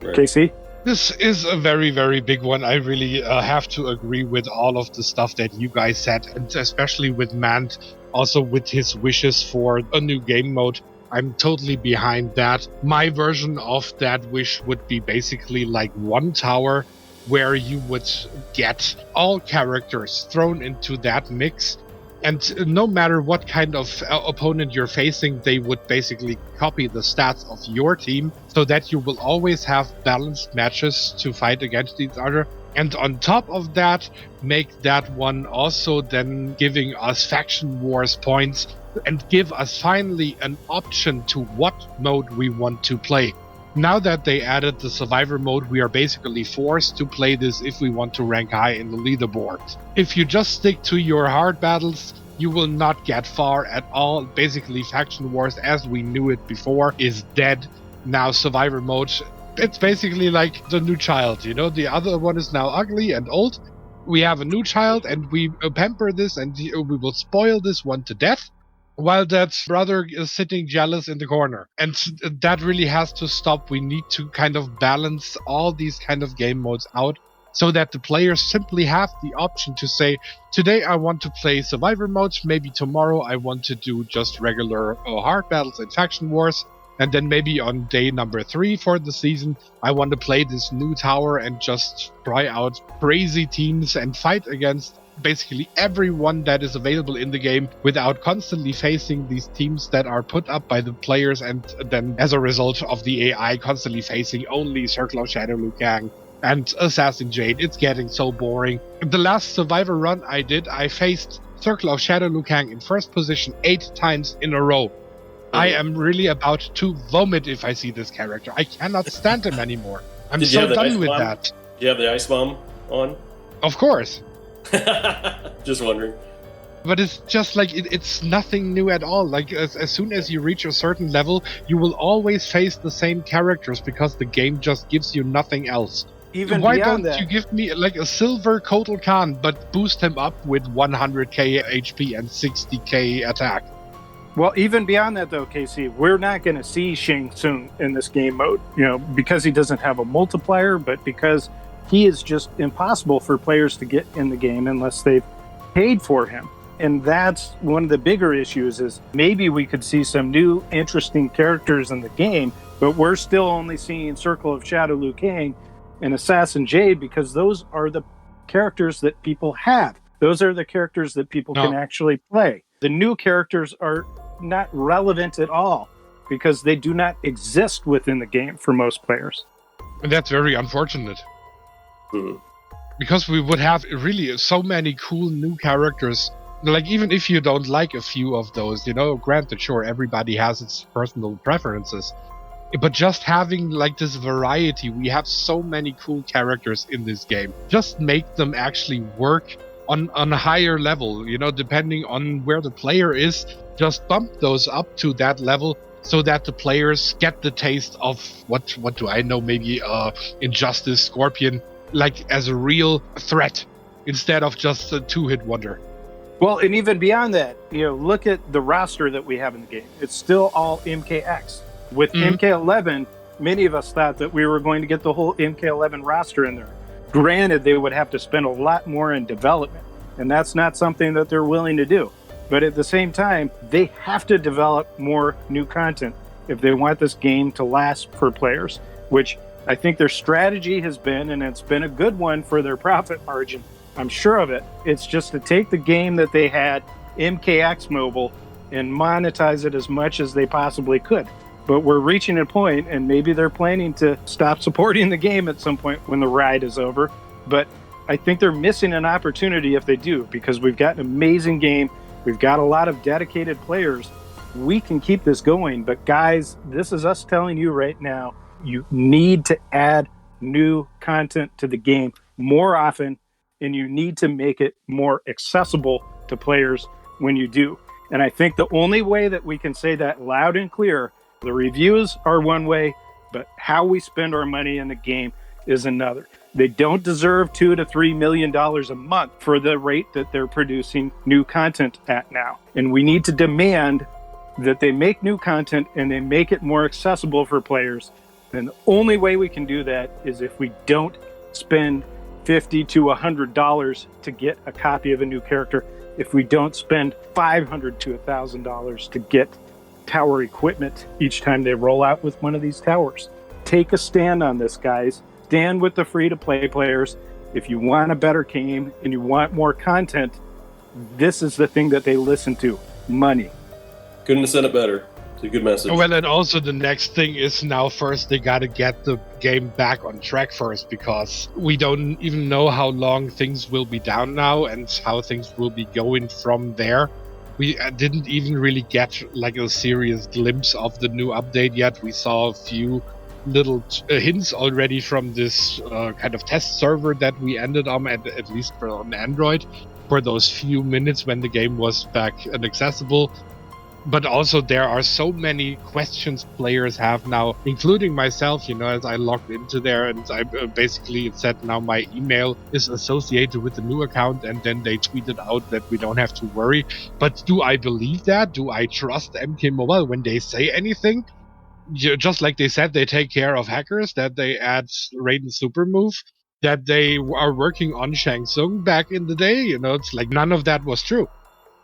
S5: Right.
S3: Casey?
S4: This is a very, very big one. I really have to agree with all of the stuff that you guys said, and especially with Mand, also with his wishes for a new game mode. I'm totally behind that. My version of that wish would be basically like one tower where you would get all characters thrown into that mix. And no matter what kind of opponent you're facing, they would basically copy the stats of your team so that you will always have balanced matches to fight against each other. And on top of that, make that one also then giving us faction wars points and give us finally an option to what mode we want to play. Now that they added the survivor mode, we are basically forced to play this if we want to rank high in the leaderboard. If you just stick to your hard battles, you will not get far at all. Basically, faction wars as we knew it before is dead. Now survivor mode, it's basically like the new child, the other one is now ugly and old. We have a new child and we pamper this and we will spoil this one to death, while that brother is sitting jealous in the corner. And that really has to stop. We need to kind of balance all these kind of game modes out so that the players simply have the option to say, today I want to play survivor modes, maybe tomorrow I want to do just regular hard battles and faction wars, and then maybe on day number 3 for the season, I want to play this new tower and just try out crazy teams and fight against basically everyone that is available in the game without constantly facing these teams that are put up by the players, and then as a result of the AI constantly facing only Circle of Shadow Liu Kang and Assassin Jade. It's getting so boring. The last survivor run I did, I faced Circle of Shadow Liu Kang in first position 8 times in a row. I am really about to vomit if I see this character. I cannot stand him anymore. I'm so done with that.
S5: Do you have the ice bomb on?
S4: Of course.
S5: Just wondering.
S4: But it's just like, it's nothing new at all. Like, as soon as you reach a certain level, you will always face the same characters because the game just gives you nothing else.
S3: Even
S4: Why
S3: beyond
S4: don't
S3: that,
S4: you give me like a silver Kotal Khan, but boost him up with 100k HP and 60k attack?
S3: well, even beyond that though, Casey, we're not going to see Shang Tsung in this game mode, because he doesn't have a multiplier, but because he is just impossible for players to get in the game unless they've paid for him. And that's one of the bigger issues, is maybe we could see some new interesting characters in the game, but we're still only seeing Circle of Shadow Liu Kang and Assassin Jade because those are the characters that people have. Those are the characters that people can actually play. The new characters are not relevant at all because they do not exist within the game for most players.
S4: And that's very unfortunate. Because we would have really so many cool new characters. Like, even if you don't like a few of those, granted, sure, everybody has its personal preferences. But just having like this variety, we have so many cool characters in this game. Just make them actually work on a higher level, depending on where the player is. Just bump those up to that level so that the players get the taste of what do I know, maybe Injustice, Scorpion, like as a real threat instead of just a two-hit wonder.
S3: Well, and even beyond that, look at the roster that we have in the game. It's still all MKX. With MK11, many of us thought that we were going to get the whole MK11 roster in there. Granted, they would have to spend a lot more in development, and that's not something that they're willing to do. But at the same time, they have to develop more new content if they want this game to last for players, which I think their strategy has been, and it's been a good one for their profit margin. I'm sure of it. It's just to take the game that they had, MKX Mobile, and monetize it as much as they possibly could. But we're reaching a point, and maybe they're planning to stop supporting the game at some point when the ride is over. But I think they're missing an opportunity if they do, because we've got an amazing game. We've got a lot of dedicated players. We can keep this going. But guys, this is us telling you right now, you need to add new content to the game more often, and you need to make it more accessible to players when you do. And I think the only way that we can say that loud and clear, the reviews are one way, but how we spend our money in the game is another. They don't deserve $2 to $3 million a month for the rate that they're producing new content at now. And we need to demand that they make new content and they make it more accessible for players. And the only way we can do that is if we don't spend $50 to $100 to get a copy of a new character, if we don't spend $500 to $1,000 to get tower equipment each time they roll out with one of these towers. Take a stand on this, guys. Stand with the free-to-play players. If you want a better game and you want more content, this is the thing that they listen to. Money.
S5: Couldn't have said it better. It's a good message.
S4: Well, and also the next thing is now first they got to get the game back on track first, because we don't even know how long things will be down now and how things will be going from there. We didn't even really get like a serious glimpse of the new update yet. We saw a few little hints already from this kind of test server that we ended on, at least on Android, for those few minutes when the game was back and accessible. But also there are so many questions players have now, including myself, as I logged into there, and I basically said now my email is associated with the new account, and then they tweeted out that we don't have to worry. But do I believe that? Do I trust MK Mobile when they say anything? Just like they said, they take care of hackers, that they add Raiden Super Move, that they are working on Shang Tsung back in the day. It's like none of that was true.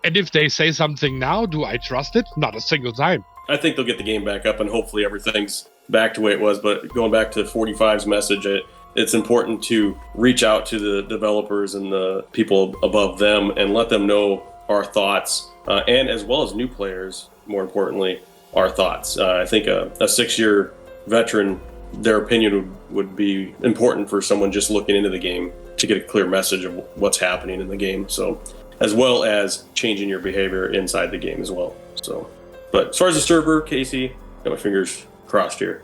S4: And if they say something now, do I trust it? Not a single time.
S5: I think they'll get the game back up and hopefully everything's back to the way it was. But going back to 45's message, it's important to reach out to the developers and the people above them and let them know our thoughts, and as well as new players, more importantly, our thoughts. I think a 6-year veteran, their opinion would be important for someone just looking into the game to get a clear message of what's happening in the game. So, as well as changing your behavior inside the game as well. So, but as far as the server, Casey, got my fingers crossed here.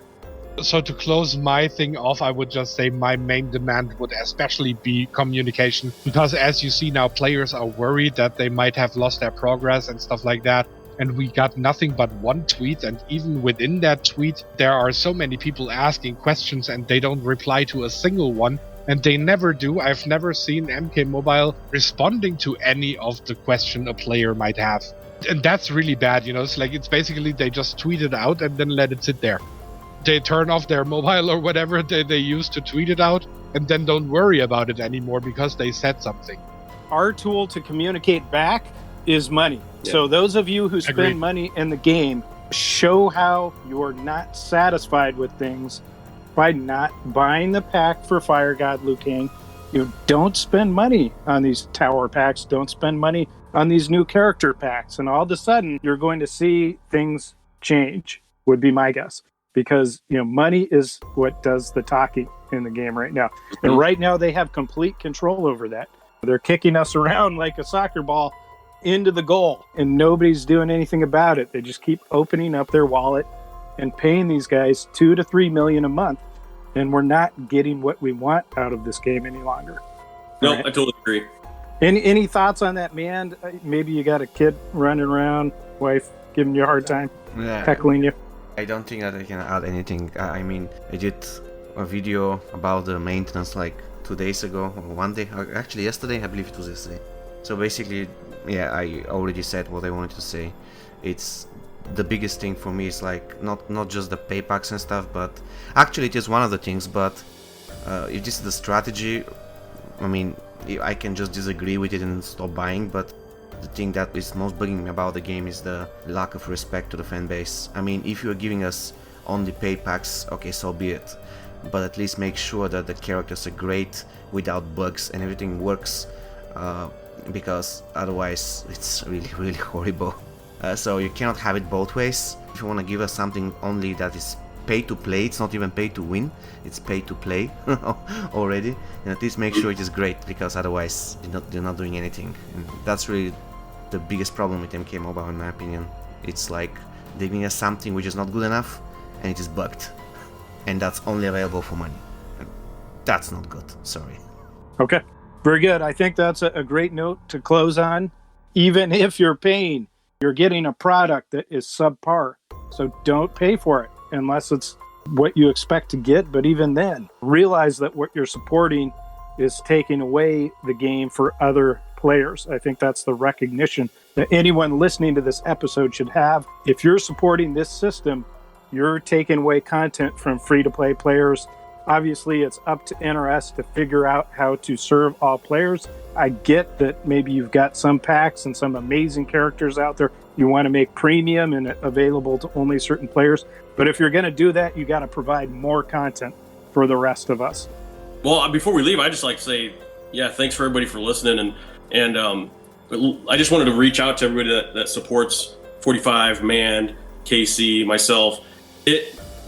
S4: So to close my thing off, I would just say my main demand would especially be communication, because as you see now, players are worried that they might have lost their progress and stuff like that. And we got nothing but one tweet, and even within that tweet, there are so many people asking questions and they don't reply to a single one. And they never do. I've never seen MK Mobile responding to any of the question a player might have. And that's really bad, it's basically they just tweet it out and then let it sit there. They turn off their mobile or whatever they use to tweet it out and then don't worry about it anymore because they said something.
S3: Our tool to communicate back is money.
S5: Yeah.
S3: So those of you who spend
S4: Agreed.
S3: money in the game, show how you're not satisfied with things by not buying the pack for Fire God Liu Kang. You don't spend money on these tower packs, don't spend money on these new character packs, and all of a sudden you're going to see things change, would be my guess. Because money is what does the talking in the game right now. And right now they have complete control over that. They're kicking us around like a soccer ball into the goal, and nobody's doing anything about it. They just keep opening up their wallet and paying these guys $2 to $3 million a month, and we're not getting what we want out of this game any longer.
S5: No,
S3: Right.
S5: I totally agree.
S3: Any thoughts on that, man? Maybe you got a kid running around, wife giving you a hard time,
S6: Yeah.
S3: heckling you.
S6: I don't think that I can add anything. I mean, I did a video about the maintenance like 2 days ago, or one day, actually yesterday, I believe it was yesterday. So basically, yeah, I already said what I wanted to say. It's the biggest thing for me is like not just the pay packs and stuff, but actually it is one of the things, but if this is the strategy, I mean, I can just disagree with it and stop buying, but the thing that is most bugging me about the game is the lack of respect to the fan base. I mean, if you're giving us only pay packs, okay, so be it. But at least make sure that the characters are great without bugs and everything works, because otherwise it's really horrible. So you cannot have it both ways. If you want to give us something only that is pay to play, it's not even pay to win, it's pay to play already, and at least make sure it is great, because otherwise you're not doing anything. And that's really the biggest problem with MK Mobile, in my opinion. It's like they're giving us something which is not good enough and it is bugged, and that's only available for money, and that's not good. Sorry.
S3: Okay, very good. I think that's a great note to close on. Even if you're paying, you're getting a product that is subpar, so don't pay for it unless it's what you expect to get. But even then, realize that what you're supporting is taking away the game for other players. I think that's the recognition that anyone listening to this episode should have. If you're supporting this system, you're taking away content from free-to-play players. Obviously, it's up to NRS to figure out how to serve all players. I get that maybe you've got some packs and some amazing characters out there you want to make premium and available to only certain players. But if you're going to do that, you got to provide more content for the rest of us.
S5: Well, before we leave, I just like to say, yeah, thanks for everybody for listening, and I just wanted to reach out to everybody that supports 45, Mand, KC, myself.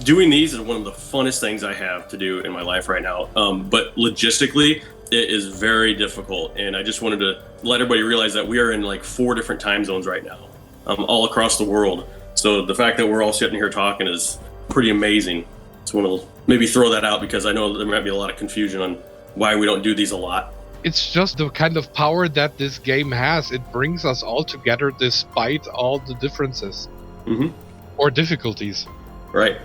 S5: Doing these is one of the funnest things I have to do in my life right now. But logistically, it is very difficult, and I just wanted to let everybody realize that we are in like 4 different time zones right now, all across the world. So the fact that we're all sitting here talking is pretty amazing. So I want to maybe throw that out, because I know there might be a lot of confusion on why we don't do these a lot.
S4: It's just the kind of power that this game has. It brings us all together despite all the differences or difficulties.
S5: Right.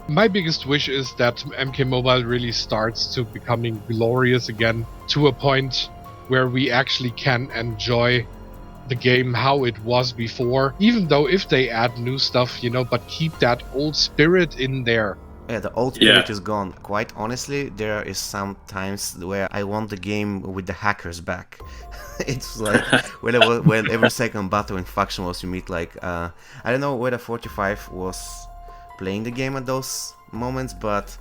S4: My biggest wish is that MK Mobile really starts to becoming glorious again, to a point where we actually can enjoy the game how it was before, even though if they add new stuff, but keep that old spirit in there.
S6: Yeah, the old spirit is gone. Quite honestly, there is some times where I want the game with the hackers back. It's like when every second battle in Faction Wars you meet like I don't know whether 45 was playing the game at those moments, but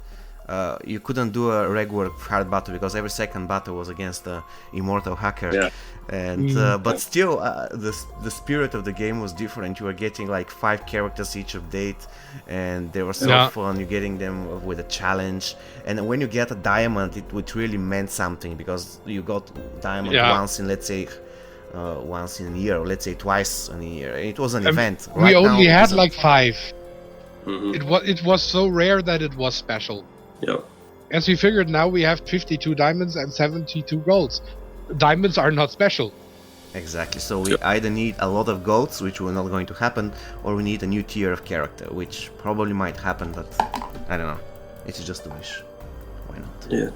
S6: you couldn't do a regular hard battle because every second battle was against the immortal hacker. And but still the spirit of the game was different. You were getting like 5 characters each update, and they were so fun. You're getting them with a challenge, and when you get a diamond, it really meant something, because you got diamond once in, let's say, once in a year, or let's say twice in a year. It was an event.
S4: We only had like 5. It was so rare that it was special. As we figured, now we have 52 diamonds and 72 golds. Diamonds are not special.
S6: Exactly. So we either need a lot of golds, which will not going to happen, or we need a new tier of character, which probably might happen, but I don't know. It's just a wish. Why not?
S5: Yeah.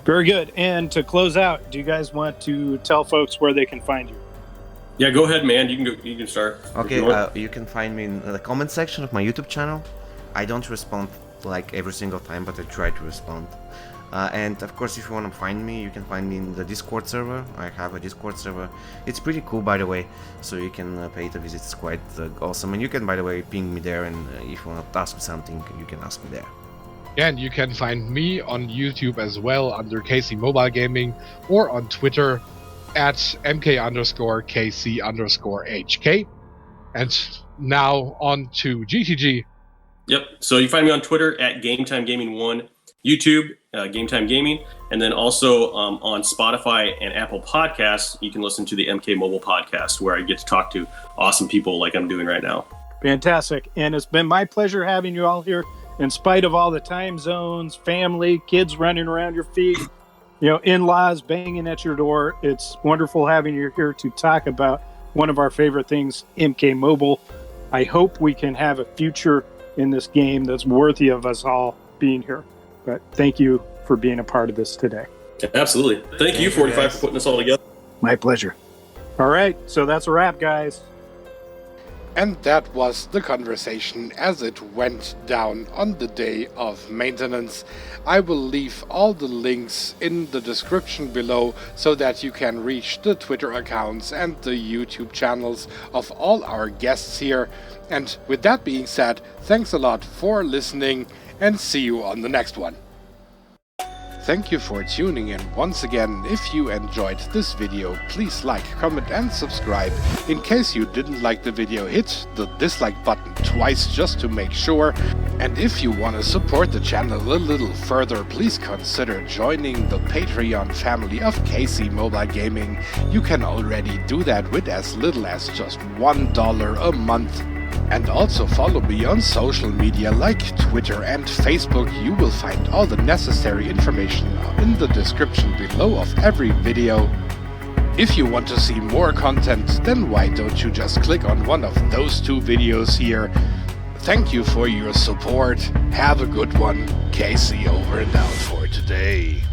S3: Very good. And to close out, do you guys want to tell folks where they can find you?
S5: Yeah, go ahead, man. You can start.
S6: Okay, you can find me in the comment section of my YouTube channel. I don't respond like every single time, but I try to respond. And of course, if you want to find me, you can find me in the Discord server. I have a Discord server. It's pretty cool, by the way, so you can pay it a visit. It's quite awesome. And you can, by the way, ping me there, and if you want to ask me something, you can ask me there.
S4: Yeah, and you can find me on YouTube as well under KC Mobile Gaming, or on Twitter at MK_KC_HK. And now on to GTG.
S5: Yep. So you find me on Twitter at GametimeGaming1, YouTube, Gametime Gaming, and then also on Spotify and Apple Podcasts, you can listen to the MK Mobile Podcast, where I get to talk to awesome people like I'm doing right now.
S3: Fantastic. And it's been my pleasure having you all here, in spite of all the time zones, family, kids running around your feet, in-laws banging at your door. It's wonderful having you here to talk about one of our favorite things, MK Mobile. I hope we can have a future in this game that's worthy of us all being here. But thank you for being a part of this today.
S5: Absolutely. Thank you, 45, for putting this all together.
S3: My pleasure. All right, so that's a wrap, guys.
S2: And that was the conversation as it went down on the day of maintenance. I will leave all the links in the description below so that you can reach the Twitter accounts and the YouTube channels of all our guests here. And with that being said, thanks a lot for listening and see you on the next one. Thank you for tuning in once again. If you enjoyed this video, please like, comment and subscribe. In case you didn't like the video, hit the dislike button twice just to make sure. And if you want to support the channel a little further, please consider joining the Patreon family of KC Mobile Gaming. You can already do that with as little as just $1 a month. And also follow me on social media like Twitter and Facebook. You will find all the necessary information in the description below of every video. If you want to see more content, then why don't you just click on one of those two videos here. Thank you for your support. Have a good one. Casey over and out for today.